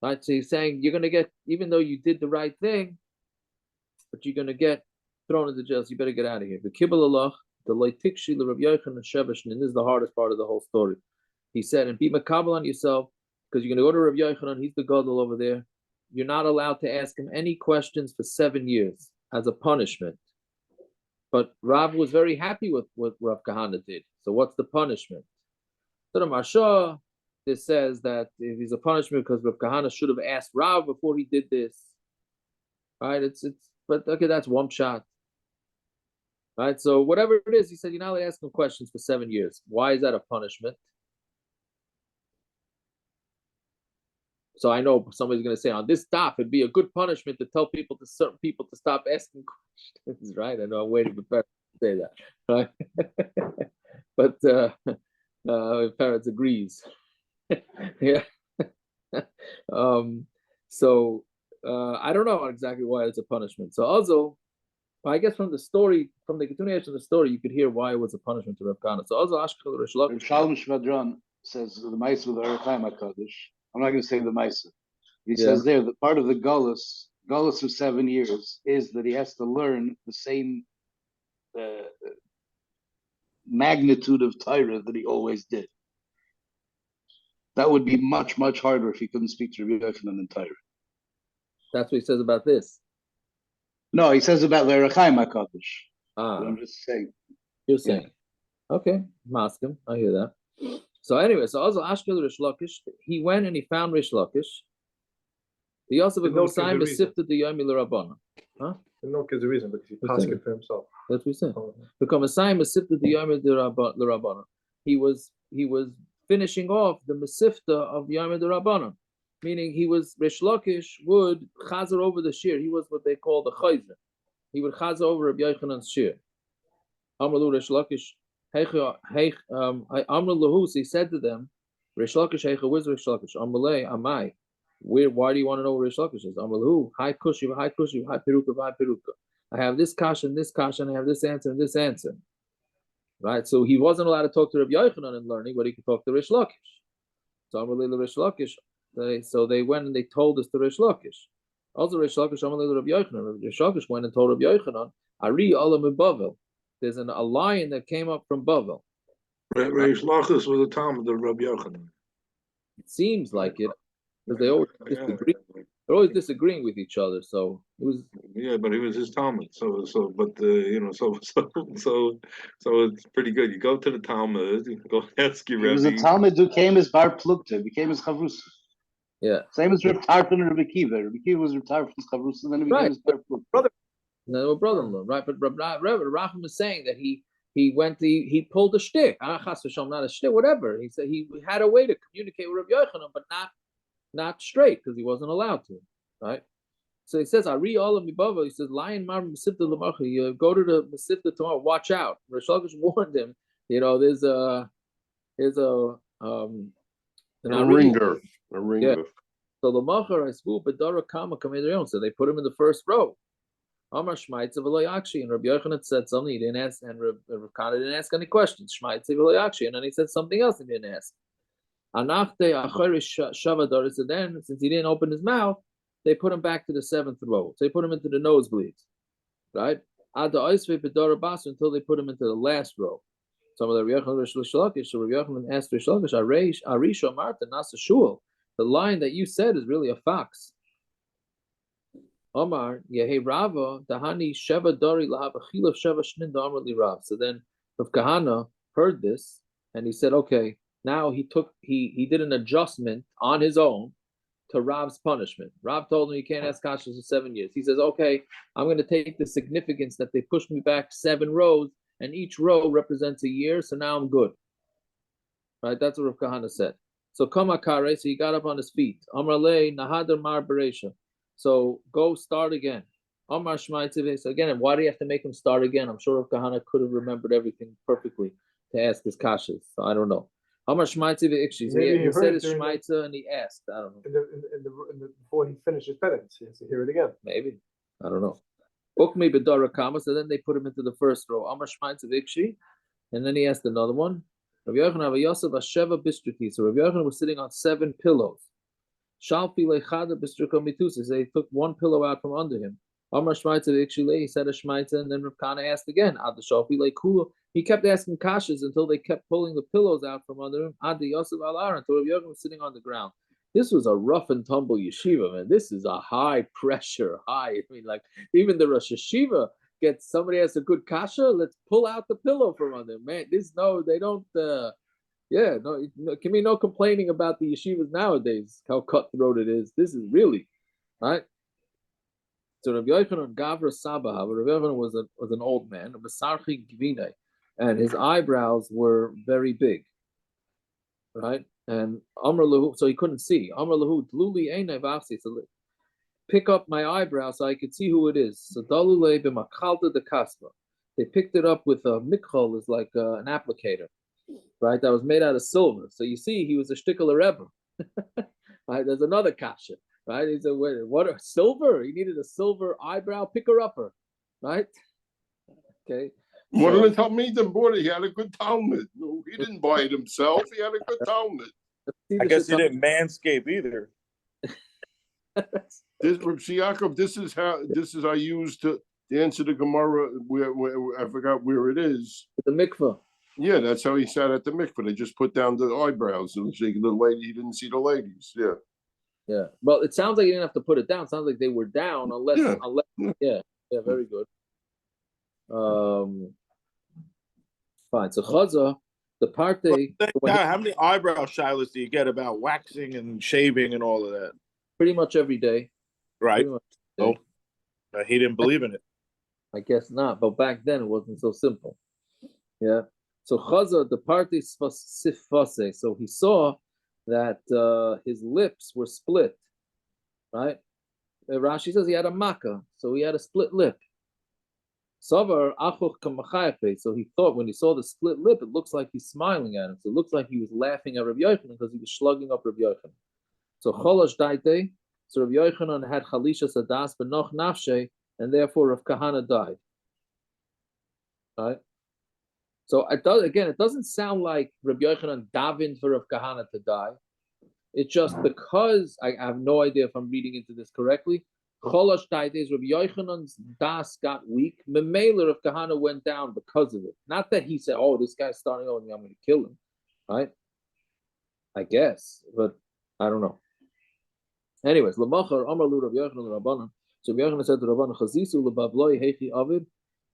Right? So he's saying you're going to get, even though you did the right thing, but you're going to get thrown into jail. So you better get out of here. The kibbul Allah, the leitikshi Rav Yochanan and Shebesh, and this is the hardest part of the whole story. He said, and be makabel on yourself, because you're going to go to Rav Yochanan. He's the gadol over there. You're not allowed to ask him any questions for 7 years as a punishment. But Rav was very happy with what Rav Kahana did. So what's the punishment? So the Marsha, this says that if he's a punishment because Rav Kahana should have asked Rav before he did this. Right? But okay, that's one shot. Right? So whatever it is, he said, you're not allowed to ask him questions for 7 years. Why is that a punishment? So I know somebody's going to say on this stop, it'd be a good punishment to tell certain people to stop asking questions, right? I know I'm waiting for parents to say that, right? But parents agrees, yeah. So I don't know exactly why it's a punishment. So also, I guess from the story, from the continuation of the story, you could hear why it was a punishment to Rav Kahana. So also, Ashkel Rish Lakish. Shalom Shvadron says the Maisa of the Erechaim HaKadosh. I'm not going to say the Maisa. He says there that part of the Gullus of 7 years is that he has to learn the same magnitude of Torah that he always did. That would be much, much harder if he couldn't speak to Rabbi Yochanan in Torah. That's what he says about this. No, he says about the Erechaim HaKadosh. I'm just saying. You're saying. Okay, Maskim, I hear that. So anyway, so also Ashkel Rish Lakish, he went and he found Rish Lakish. He also became Simon sifted the Yomi l'Rabbana. Huh? The milk is the reason because he passed it for himself. That's what he said. Become a Simon sifted the Yomi l'Rabbana. He was finishing off the Mesifta of the Yomi l'Rabbana, meaning he was Rish Lakish would chazer over the shir. He was what they call the chayzer. He would chazer over Rabbi Yochanan's shir. Amralu Rish Lakish. He said to them, Rish Lakish, where's Rish Lakish? Amrulay, Amai. Why do you want to know where Rish Lakish is? Amralu, hi kushiv, hi peruka. I have this kash and this kash, and I have this answer and this answer. Right? So he wasn't allowed to talk to Rabbi Yochanan in learning, but he could talk to Rish Lakish. So Amrulay Rish Lakish, so they went and they told us to Rish Lakish. Also Rish Lakish, Amrulay Rabbi Yochanan. Rish Lakish went and told Rabbi Yochanan, Ari Olam Bavel. There's a lion that came up from Bava. Reish Lakish was a Talmud of Rabbi Yochanan. It seems like it, because they always disagree. They're always disagreeing with each other. So it was. Yeah, but he was his Talmud. So it's pretty good. You go to the Talmud, you go ask your Rebbe. He was a Talmud who came as Bar Plukta, became his Chavrusa. Yeah. Same as Reb Tarfon and Rebbe Kiva. Rebbe Kiva was Reb Tarfon's Chavrusa, and then he became his Bar Plukta. Brother. No, brother-in-law, right? But Racham is saying that he pulled a shtick. Not a shtick, whatever. He said he had a way to communicate with Rabbi Yochanan, but not straight because he wasn't allowed to, right? So he says, "Ari Olam Mibava." He says, "Lion Mar Mesifta L'Macha." You go to the Mesifta tomorrow. Watch out. Rish Lakish warned him. There's a ringer. Yeah. So L'Macha I swoop Bedara Kamma Kamma. So they put him in the first row. Amar Shmaitze v'lo yakshi, and Rabbi Yochanan said something he didn't ask, and Rav Kahana didn't ask any questions. Shmaitze v'lo yakshi, and then he said something else he didn't ask. Anachte acharish shavadar. So then, since he didn't open his mouth, they put him back to the 7th row. So they put him into the nosebleeds, right? Ad ha'oisvei b'dara basu, until they put him into the last row. Some of the Rabbi Yochanan Rish Lakish. So Rabbi Yochanan asked Rish Lakish, Arisha Marta Nasa Shul. The line that you said is really a fox. Omar, Yehi Rava, Dahani Sheva Dori Lahab Achilaf Sheva Shnin Amr Li Rav. So then Rav Kahana heard this and he said, okay, now he did an adjustment on his own to Rav's punishment. Rav told him he can't ask kashas for 7 years. He says, okay, I'm going to take the significance that they pushed me back 7 rows and each row represents a year, so now I'm good. Right? That's what Rav Kahana said. So Kamma Kare, so he got up on his feet. Amar Le Nahadar Mar Beresha. So go start again. Amar Shmai Tziveh. So again, why do you have to make him start again? I'm sure Rav Kahana could have remembered everything perfectly to ask his kashas. So I don't know. Amar Shmai Tziveh Ikshi. So he said his Shmaitza and he asked. I don't know. Before he finished his penance, he has to hear it again. Maybe. I don't know. Ukmi B'dara Kamma. So then they put him into the first row. Amar Shmai Tziveh Ikshi. And then he asked another one. Rav Yochanan Rav Yosef Asheva Bistruki. So Rav Yochanan was sitting on 7 pillows. Shalfi Lechada Bistruka Mitusis. They took 1 pillow out from under him. Amar Shmaitza Ikshile. He said a Shmaitza, and then Rav Kana asked again. Ad Shalfi Lekula. He kept asking kashas until they kept pulling the pillows out from under him. Ad Yosef Alar until Rav Yochanan was sitting on the ground. This was a rough and tumble yeshiva, man. This is a high pressure, I mean, like even the Rosh Yeshiva gets somebody has a good kasha, let's pull out the pillow from under him. Man, they don't can be no complaining about the yeshivas nowadays, how cutthroat it is. This is really right. So Rabbi Yochanan Gavra Sabah, Rabbi Yochanan was an old man, and his eyebrows were very big. Right? And Amr Lahu, so he couldn't see. Amr Lahu, Dluli Einai Vafsi, so pick up my eyebrow so I could see who it is. So Dalule b'Makalta de Kaspa. They picked it up with a mikhol, is like an applicator, right? That was made out of silver. So you see, he was a shtickler rebbe. Right? There's another kasha, right? He said, what, silver? He needed a silver eyebrow picker-upper, right? Okay. One of the Talmidim bought it. He had a good Talmud. No, he didn't buy it himself. He had a good Talmud. I guess he didn't manscape either. This Yaakov, this is I used to answer the Gemara where I forgot where it is. The mikvah. Yeah, that's how he sat at the mikvah. They just put down the eyebrows and the lady. He didn't see the ladies. Yeah. Yeah. Well, it sounds like he didn't have to put it down. It sounds like they were down unless very good. Fine. So Chaza, the part how many eyebrow shilas do you get about waxing and shaving and all of that? Pretty much every day. Right. Oh, he didn't believe in it. I guess not. But back then it wasn't so simple. Yeah. So Chaza, the party sifase. So he saw that his lips were split. Right. Rashi says he had a makkah, so he had a split lip. Savar achuch kamachayape. So he thought when he saw the split lip, it looks like he's smiling at him. So it looks like he was laughing at Rabbi Yochanan because he was slugging up Rabbi Yochanan. So cholash daite. So Rabbi Yochanan had chalisha sadas benoch nafshe, and therefore Rav Kahana died. Right. So it doesn't sound like Rabbi Yochanan davened for Rav Kahana to die. It's just because I have no idea if I'm reading into this correctly. Cholash daite, Rabbi Yochanan's das got weak. Memela of Kahana went down because of it. Not that he said, "Oh, this guy's starting over me, I'm going to kill him," right? I guess, but I don't know. Anyways, Lamachar Amar Lu Rabbi Yochanan Rabbanan. So Rabbi Yochanan said to Rabbanan, "Chazisu lebavloi hechi avid."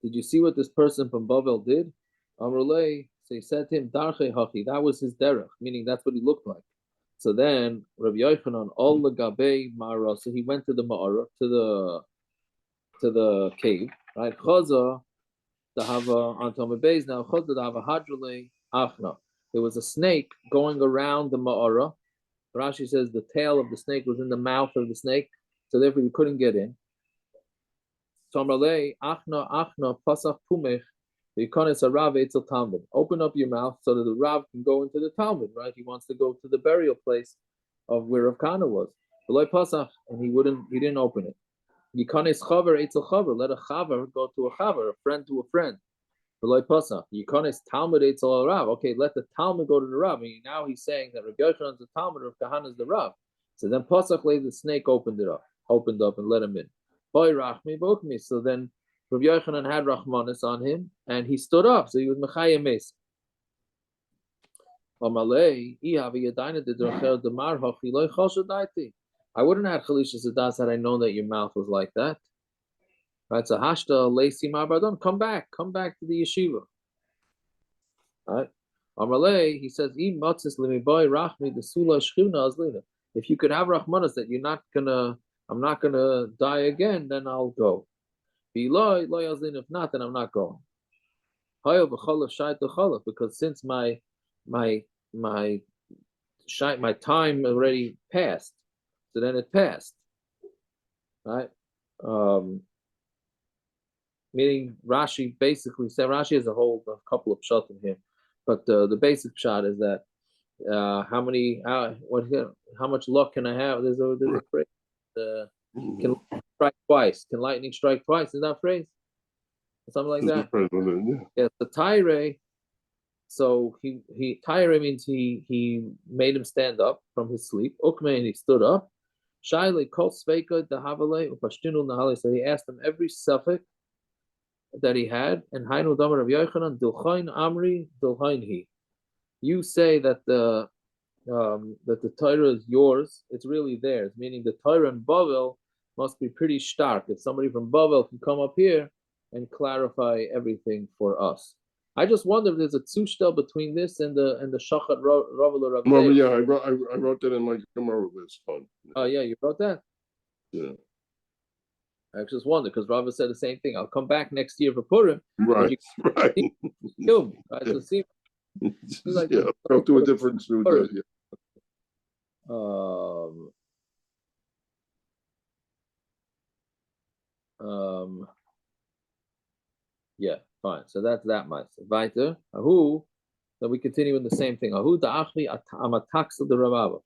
Did you see what this person from Bavel did? Amar Lei. So he said to him, "Darchei hachi." That was his derech, meaning that's what he looked like. So then Rabbi Yochanan all legabe ma'ara. So he went to the ma'ara, to the cave, right? Chaza to have on Tomei Beis now. Chaza to have a hadrele achna. There was a snake going around the ma'ara. Rashi says the tail of the snake was in the mouth of the snake, so therefore you couldn't get in. Tomrale achna pasach pumech. Open up your mouth so that the Rav can go into the Talmud, right? He wants to go to the burial place of where Rav Kana was. And he didn't open it. Let a chaver go to a chaver, a friend to a friend. Talmud Rav. Okay, let the Talmud go to the Rav. And now he's saying that Rabbi Yochanan is the Talmud, Rav Kahana is the Rav. So then Pasach the snake opened up and let him in. So then Rabbi Yochanan had Rachmanis on him, and he stood up, so he was Mechayim Mes. I wouldn't have Chalisha Sadas had I known that your mouth was like that. Right? So Hashta Lacey Marbadon, come back to the yeshiva. Right? Amalei, he says, if you could have Rahmanas that I'm not gonna die again, then I'll go. If not, then I'm not going. Because since my time already passed, so then it passed. Right? Meaning Rashi basically said, Rashi has a couple of pshatim here, but the basic shot is that how much luck can I have? There's a phrase. Can strike twice? Can lightning strike twice? Is that phrase? Something like that. Yeah, the Tyre. So he Tyre means he made him stand up from his sleep. Ukme, and he stood up. Shaile kol sveika dahavale upashtinu nahale. So he asked him every suffix that he had, and Hainu Damar of Yochanan Dilchain Amri Dilchain he. You say that the Torah is yours, it's really theirs, meaning the Torah in Bavel must be pretty stark. If somebody from Bavel can come up here and clarify everything for us. I just wonder if there's a tzushtel between this and the Shachat Rav Rav. No, yeah, I wrote that in my Kamma this fun. Oh yeah, you wrote that? Yeah. I just wonder because Rava said the same thing. I'll come back next year for Purim. Right, right. Kill me. Right? So see, like, yeah, go to a different suda. Yeah. Yeah, fine. So that's that much. Weiter. Ahu. Then we continue in the same thing. Ahu da'achli amataxel de Ravava.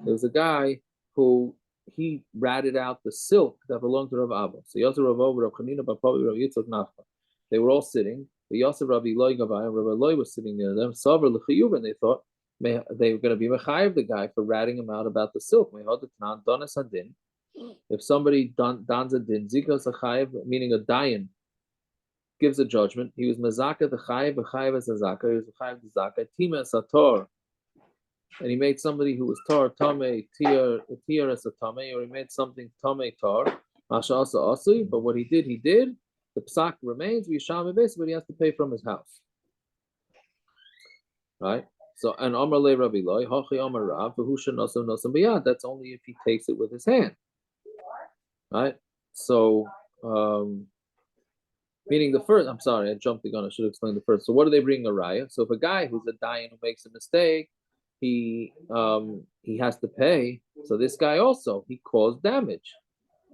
There was a guy who he ratted out the silk that belonged to Rav Abba. So Yosef Rav Abba, Rav Chanina, Bapavi, Rav Yitzchak Nachman. They were all sitting. The Yosef Rav Eloi Gavai and Rav Eloi was sitting near them. Savar l'chiyuv, and they thought they were going to be mechayev the guy for ratting him out about the silk. If somebody dons a din, zikas a chayev, meaning a dayan, gives a judgment. He was mazaka the chayev, b'chayev as a zaka. He was chayev the zaka. Tima sator. And he made somebody who was tar tame tier as a tame, or he made something tame tar. Masha asa asui, but what he did. The psak remains. We sham base, but he has to pay from his house. Right. So and Amar le Rabbi Loi, Hachi Amar Rav, V'husha Nasam Nasam Biyad. That's only if he takes it with his hand. Right. So meaning the first. I'm sorry, I jumped the gun. I should explain the first. So what do they bring a raya? So if a guy who's a dayan who makes a mistake, he has to pay. So this guy also, he caused damage,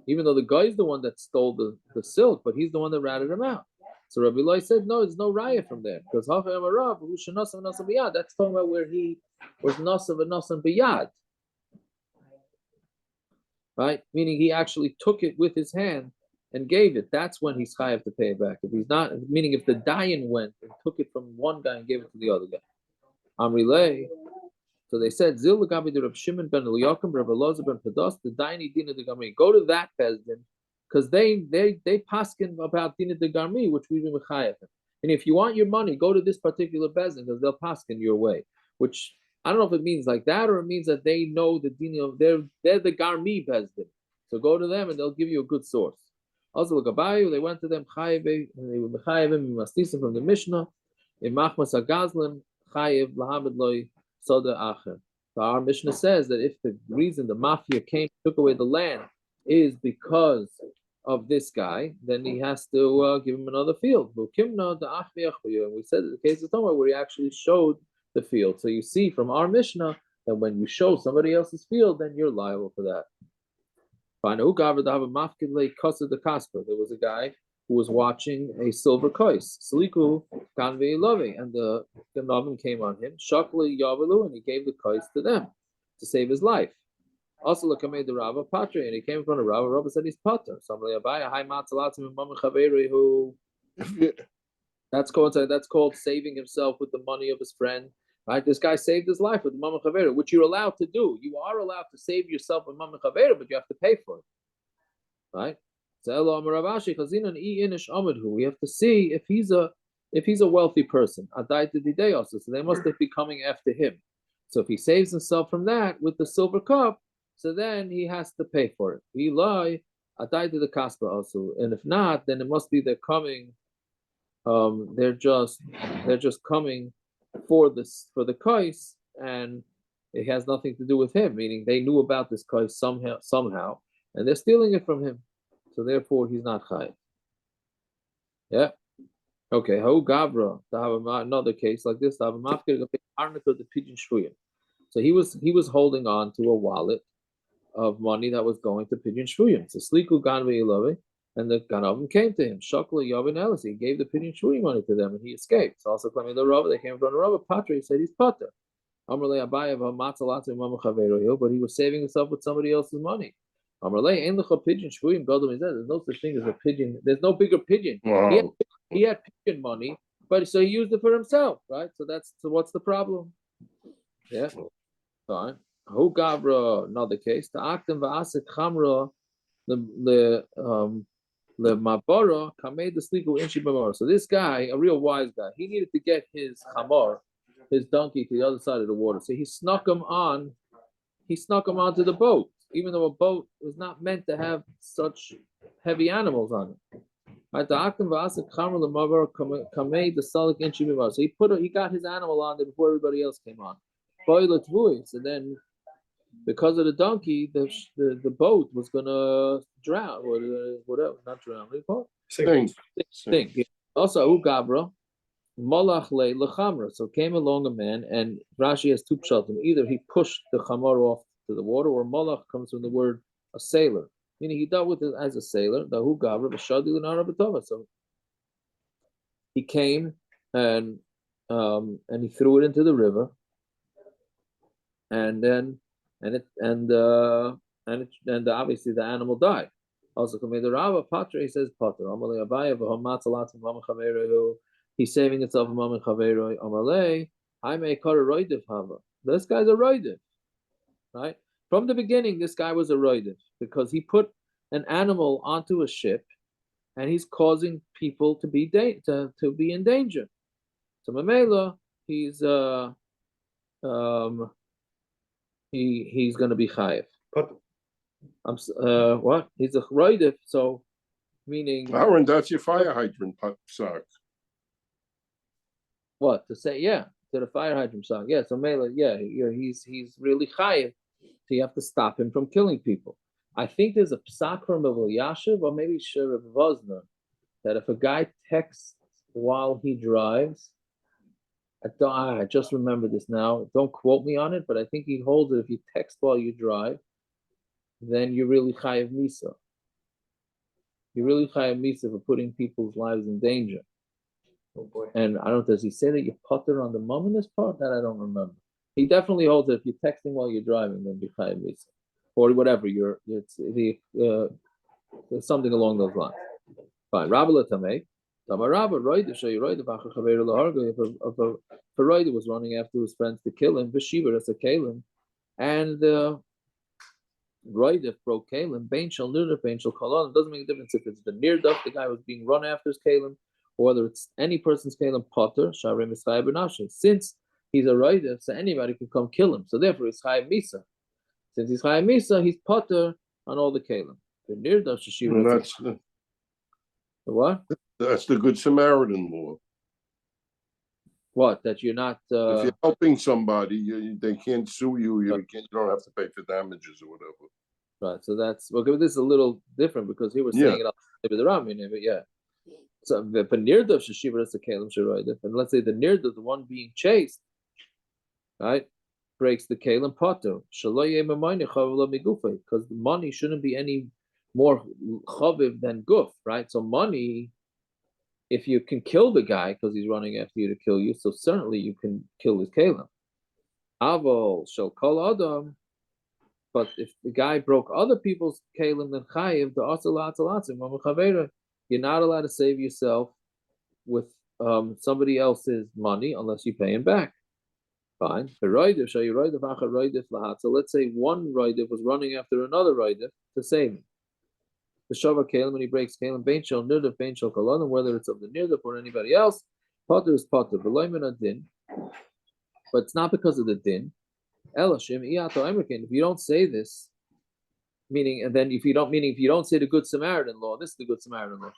even though the guy is the one that stole the silk, but he's the one that ratted him out. So Rabbi Loi said, no, there's no raya from there because that's talking about where he was nasav and nasav biyad, right? Meaning he actually took it with his hand and gave it. That's when he's chayav to pay it back. If he's not, meaning if the dayan went and took it from one guy and gave it to the other guy, Amrilei. So they said, Zil Gabi de Reb Shimon ben Eliakim, Reb Elazar ben Pados, the Daini Dina de Garmi. Go to that Bezdin, because they paskin about Dina de Garmi, which we've been mechayev. And if you want your money, go to this particular Bezdin, because they'll paskin your way. Which I don't know if it means like that or it means that they know the Dina of they're the Garmi Bezdin. So go to them and they'll give you a good source. Also Gabayu, they went to them chayev, and they were mechayevim mastisim from the Mishnah. In Machmas Agazlan, chayev lahamid loy. So our Mishnah says that if the reason the mafia took away the land is because of this guy, then he has to give him another field. And we said the case of Tomar where he actually showed the field. So you see from our Mishnah that when you show somebody else's field, then you're liable for that. There was a guy who was watching a silver kois. Saliku kanvei lovi, and the Navim came on him. Shakli yavalu, and he gave the kois to them to save his life. Also, lakamei the Rava patre, and he came in front of Rava. Rava said he's pater. Somebody abaya high matzalatzim and mama chaveri who. That's called saving himself with the money of his friend. Right? This guy saved his life with mama chaveri, which you're allowed to do. You are allowed to save yourself with mama chaveri, but you have to pay for it. Right? We have to see if he's a wealthy person. So they must be coming after him. So if he saves himself from that with the silver cup, so then he has to pay for it. He lie, I died to the kaspa also, and if not, then it must be they're coming. They're just coming for the kais, and it has nothing to do with him. Meaning they knew about this kais somehow, and they're stealing it from him. So therefore, he's not chayiv. Yeah. Okay. How gavra to have another case like this? To have a mafkir the pigeon shvuyim. So he was holding on to a wallet of money that was going to pigeon shvuyim. So sliku ganve ilove, and the ganavim came to him. Shakla yavin elis. He gave the pigeon shvuyim money to them, and he escaped. So also claiming the Rava, they came from the Rava. Patra, he said he's pater. Amrle abayev hamatzalatu mama chaveroyo, but he was saving himself with somebody else's money. Amrle ein lecha pigeon shvuyim gadol. There's no such thing as a pigeon. There's no bigger pigeon. Wow. He had pigeon money, but so he used it for himself, right? So what's the problem? Yeah, fine. Who gavra? Another case. The aktem va'asik chamra the mabara kamei the sliku inshi b'mara. So this guy, a real wise guy, he needed to get his chamar, his donkey, to the other side of the water. So he snuck him on. He snuck him onto the boat, even though a boat was not meant to have such heavy animals on it. Right, the aktem v'asik chamra the mabara kamei the salik inshi b'mara. So he got his animal on there before everybody else came on. So then, because of the donkey, the boat was gonna drown, or whatever, not drown. What do you call it? Sink. Also, Gabra, Malach le lechamra. So came along a man, and Rashi has two pshatim. Either he pushed the chamar off to the water, or Malach comes from the word a sailor, meaning he dealt with it as a sailor. The Hu Gabra v'shadi l'narabatova. So he came and he threw it into the river. And then, obviously the animal died. Also, the Rava Patra, he says Patra. He's saving himself a moment. I may cut a roidiv hava. This guy's a roidiv, right? From the beginning, this guy was a roidiv because he put an animal onto a ship, and he's causing people to be in danger. So Mamela, he's he's going to be chayiv. What? He's a roidif, so meaning. Aaron, that's your fire hydrant sock. What to say? Yeah, to the fire hydrant sock. Yeah, so Mela, yeah, he's really chayiv. So you have to stop him from killing people. I think there's a psak from Rav Yashiv or maybe Rav Vosner that if a guy texts while he drives. I just remember this now. Don't quote me on it, but I think he holds it. If you text while you drive, then you're really chayav misa. You're really chayav misa for putting people's lives in danger. Oh boy. And I don't know, does he say that you putter on the mum in this part? That I don't remember. He definitely holds it. If you're texting while you're driving, then you're chayav misa. Or whatever, something along those lines. Fine. Rabbi Latameh. If a Roida was running after his friends to kill him, Veshiva as a Kalim, and Roida broke Kalim, Bain shall Nirda, Bain shall Kalon. It doesn't make a difference if it's the Nirdaf, the guy was being run after his Kalim, or whether it's any person's Kalim Potter, Sharim is Chayav Benashi. Since he's a Roida, so anybody can come kill him. So therefore, he's Chayav Misa. Since he's Chayav Misa, he's Potter on all the Kalim. The Nirdaf, Shashiva. What? That's the Good Samaritan law. What? That you're not. If you're helping somebody, they can't sue you. You don't have to pay for damages or whatever. Right. So that's this is a little different because he was saying it with the Rami, but yeah. So the Nirdav Shashiva is the Kalim Shiraydif, and let's say the Nirdav, the one being chased, right, breaks the Kalim Pato. Because the money shouldn't be any more chaviv than guf, right? So money, if you can kill the guy because he's running after you to kill you, so certainly you can kill his kalim. Avol shall call adam, but if the guy broke other people's kalim, then chayiv the asalatzalatzim. You're not allowed to save yourself with somebody else's money unless you pay him back. Fine. So let's say one rider was running after another rider to save him. The Shavar Kalim, when he breaks Kalim, Bain Shal Nirdav, Bain Shal Kalon, whether it's of the Nirdav or anybody else, Potter is Potter. Din. But it's not because of the din. Elashim, if you don't say this, meaning, and then if you don't say the Good Samaritan law, this is the Good Samaritan law.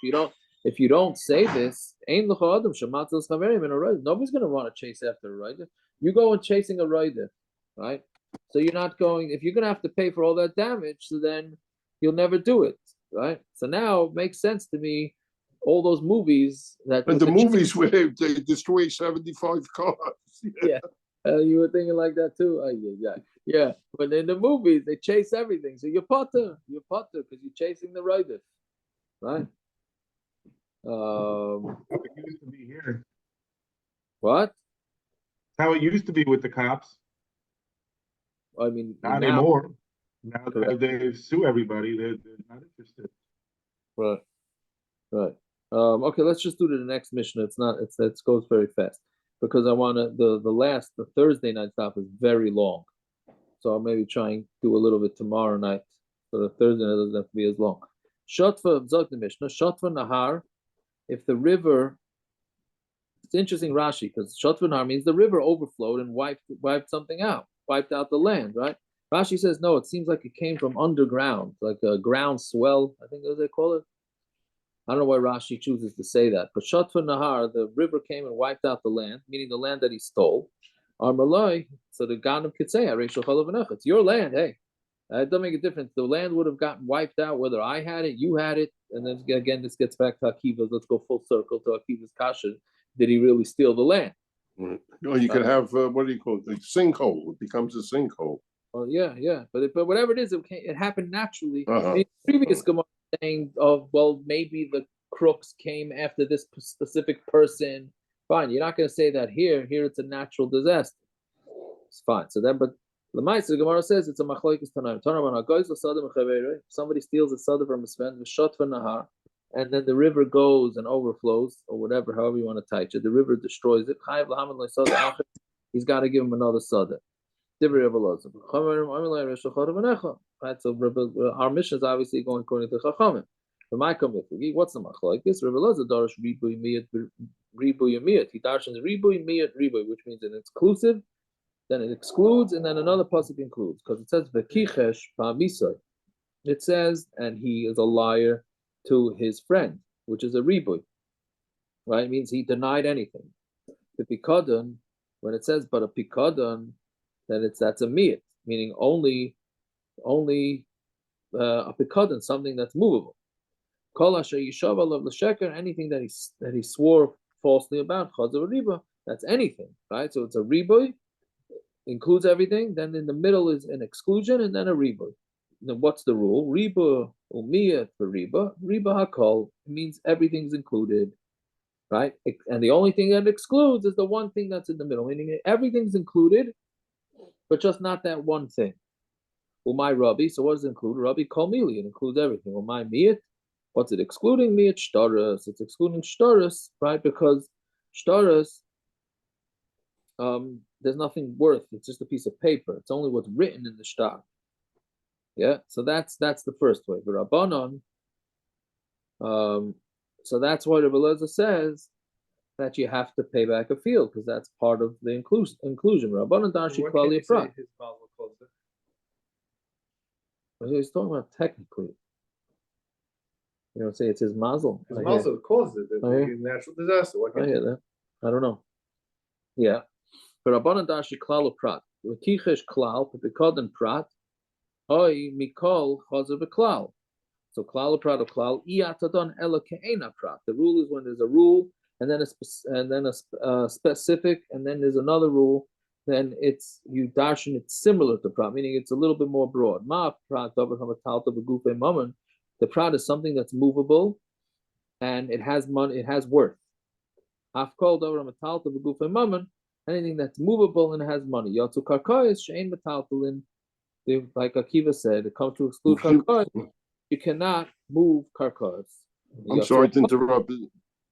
If you don't say this, nobody's gonna want to chase after a rider. You go and chasing a rider, right? So you're not going. If you're gonna have to pay for all that damage, so then you'll never do it, right? So now it makes sense to me. All those movies that. And the movies where they destroy 75 cars. Yeah. You were thinking like that too. Yeah. But in the movies, they chase everything. So you're potter because you're chasing the rider, right? It used to be here. What? How it used to be with the cops. I mean, not anymore. Now they sue everybody. They're not interested. Right. Okay, let's just do to the next mission. It goes very fast because I want to the Thursday night stop is very long, so I'll maybe try and do a little bit tomorrow night. So the Thursday night doesn't have to be as long. Shotva Zog the Mishnah. Shotva Nahar. If the river, it's interesting Rashi because Shotva Nahar means the river overflowed and wiped something out, wiped out the land. Right? Rashi says no. It seems like it came from underground, like a ground swell. I think that's what they call it. I don't know why Rashi chooses to say that, but Shatva Nahar, the river came and wiped out the land, meaning the land that he stole. Armaloi, so the Ganim could say, it's your land, hey. It doesn't make a difference. The land would have gotten wiped out, whether I had it, you had it, and then again, this gets back to Akiva's. Let's go full circle to Akiva's kasha. Did he really steal the land? Or you can have, what do you call it, a sinkhole. It becomes a sinkhole. Well, yeah. But whatever it is, it happened naturally. I mean, previous Gemara saying, maybe the crooks came after this specific person. Fine, you're not going to say that here. Here it's a natural disaster. It's fine. So then, but the Ma'aser Gemara says it's a machlokes tanaim. Somebody steals a sada from his friend, shot for nahar, and then the river goes and overflows, or whatever, however you want to touch it. The river destroys it. He's got to give him another sada. Right, so our mission is obviously going according to Chachamim. What's the machlokes? Rebbe Elazar darash ribuy miyat. He darshans ribuy miyat ribuy, which means an exclusive, then it excludes, and then another pasuk includes, because it says v'kichesh pa'misay. It says, and he is a liar to his friend, which is a ribuy. Right, it means he denied anything. The pikadon, when it says but a pikadon, then that's a miyat, meaning only a pikadon, something that's movable. Kol asher yishav alav l'sheker, anything that he swore falsely about, chazav riba, that's anything, right? So it's a riboy, includes everything. Then in the middle is an exclusion, and then a riboy. Then what's the rule? Riba umiyat for riba hakol means everything's included, right? And the only thing that excludes is the one thing that's in the middle, meaning everything's included, but just not that one thing. Umay Rabbi, so what does it include? Rabbi Kol Mili, it includes everything. Umay Miyat, what's it excluding? Miyat Shtaras, it's excluding Shtaras, right? Because Shtaras, there's nothing worth, it's just a piece of paper. It's only what's written in the shtar. Yeah, so that's the first way. But Rabbanon, so that's why Rebbe Elazar says that you have to pay back a field because that's part of the inclusion. Rabbanan Darshi Klali Efrat. He's talking about technically. You don't say it's his mazel. His mazel caused it. It's a natural disaster. I hear that. I don't know. Yeah. But Rabbanan Darshi Klal Prat. Kichesh Klal, Pepikodan Prat. Oi Mikol Chazer Beklal. So Klal Prat of Klal, Iatadon Ela Ke'ena Prat. The rule is when there's a rule, and then a specific, and then there's another rule. Then it's you darshan. It's similar to prat, meaning it's a little bit more broad. Ma prat the prat is something that's movable, and it has money. It has worth. Anything that's movable and has money. Yotzu karkois she'ein metaltalin. Like Akiva said, it comes to exclude karkois. You cannot move karkois. I'm sorry to interrupt.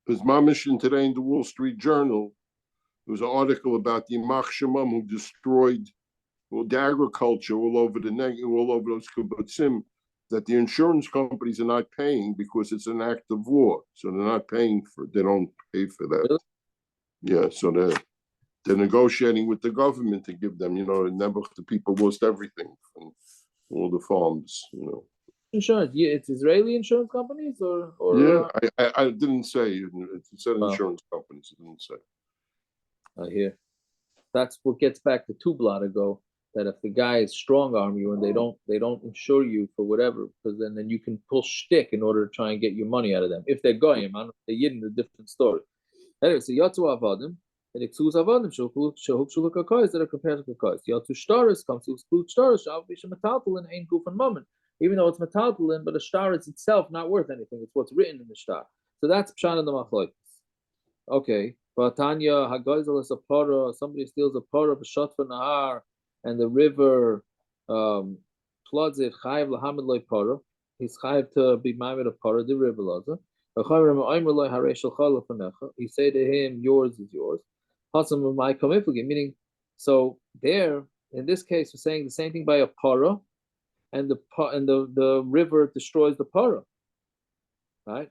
Because my mission today in the Wall Street Journal, there was an article about the Yimach Shemam who destroyed the agriculture all over those kibbutzim, that the insurance companies are not paying because it's an act of war. So they're not paying they don't pay for that. Really? Yeah, so they're negotiating with the government to give them, the people lost everything from all the farms, Insurance. Yeah, it's Israeli insurance companies or Yeah, I didn't say. It said Oh. insurance companies. It didn't say. I hear. That's what gets back to two blot ago. That if the guy is strong arm you and they don't insure you for whatever, because then you can pull shtick in order to try and get your money out of them. If they're goyim, they're yidden, a different story. Anyway, so yatsu avadim and excuse avadim shehuk shuluk hakais that are compared to hakais. Yatsu shtaris comes to exclude shtaris shav bisha metaltalin ain't goof and moment. Even though it's metaltalin, but a star is itself not worth anything. It's what's written in the star. So that's pshan in the machlokes. Okay. Vatanya hagaizel is a para. Somebody steals a para b'shat nahar, and the river floods it. Chayiv lahamid loy para. He's chayiv to be ma'amid a para. The river laza. He say to him, yours is yours. Meaning, so there in this case, we're saying the same thing by a para, and the river destroys the para, right?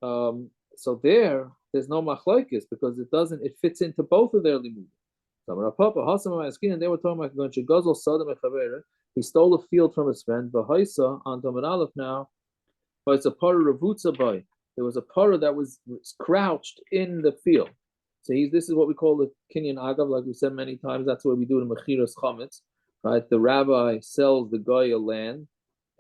So there's no machlokes because it fits into both of their limud. And they were talking about he stole a field from his friend, Bahaisa on Domin Aleph now, but it's a para ravutza by. There was a para that was crouched in the field. So this is what we call the kinyan agav, like we said many times. That's what we do in mechiras chametz, right? The rabbi sells the guy a land,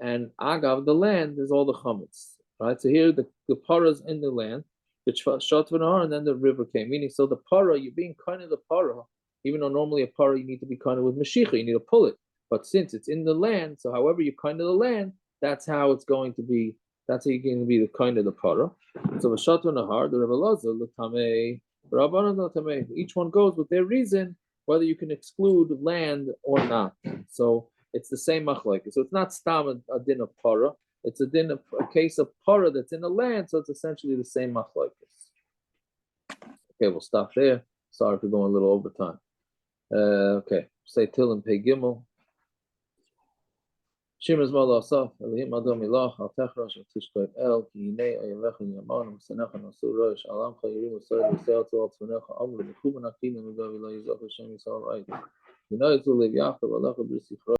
and agav, the land, is all the chametz, right? So here the para's in the land, which shot and then the river came. Meaning, so the para, you're being kind of the para, even though normally a para you need to be kind of with mashiach, you need to pull it. But since it's in the land, so however you kind of the land, that's how it's going to be. That's how you're going to be the kind of the para. So the shatu nahar, the Rebbe Lazar, the tamei, Rabbanan the tamei. Each one goes with their reason, whether you can exclude land or not. So it's the same machlokes. So it's not stam a din of para. It's a din of a case of para that's in the land. So it's essentially the same machlokes. Okay, we'll stop there. Sorry for going a little over time. Okay, say till and pay gimel. Shimmer's Mala Asaf, Elohim Adom Ilach, Al Techrosh, Al Tishkoit El, Ki Yinei, Ayavech, Yaman, Senecha, Nasur Rosh, Alam Chayirim, Usar, Yisrael, Tual, Tzunecha, Amr, Bekuban Akim, and Megav, Ilah, Yizach, Hashem, Yisrael, Right. You know, it's Ulev Yaakov, Allah, B'Sichro.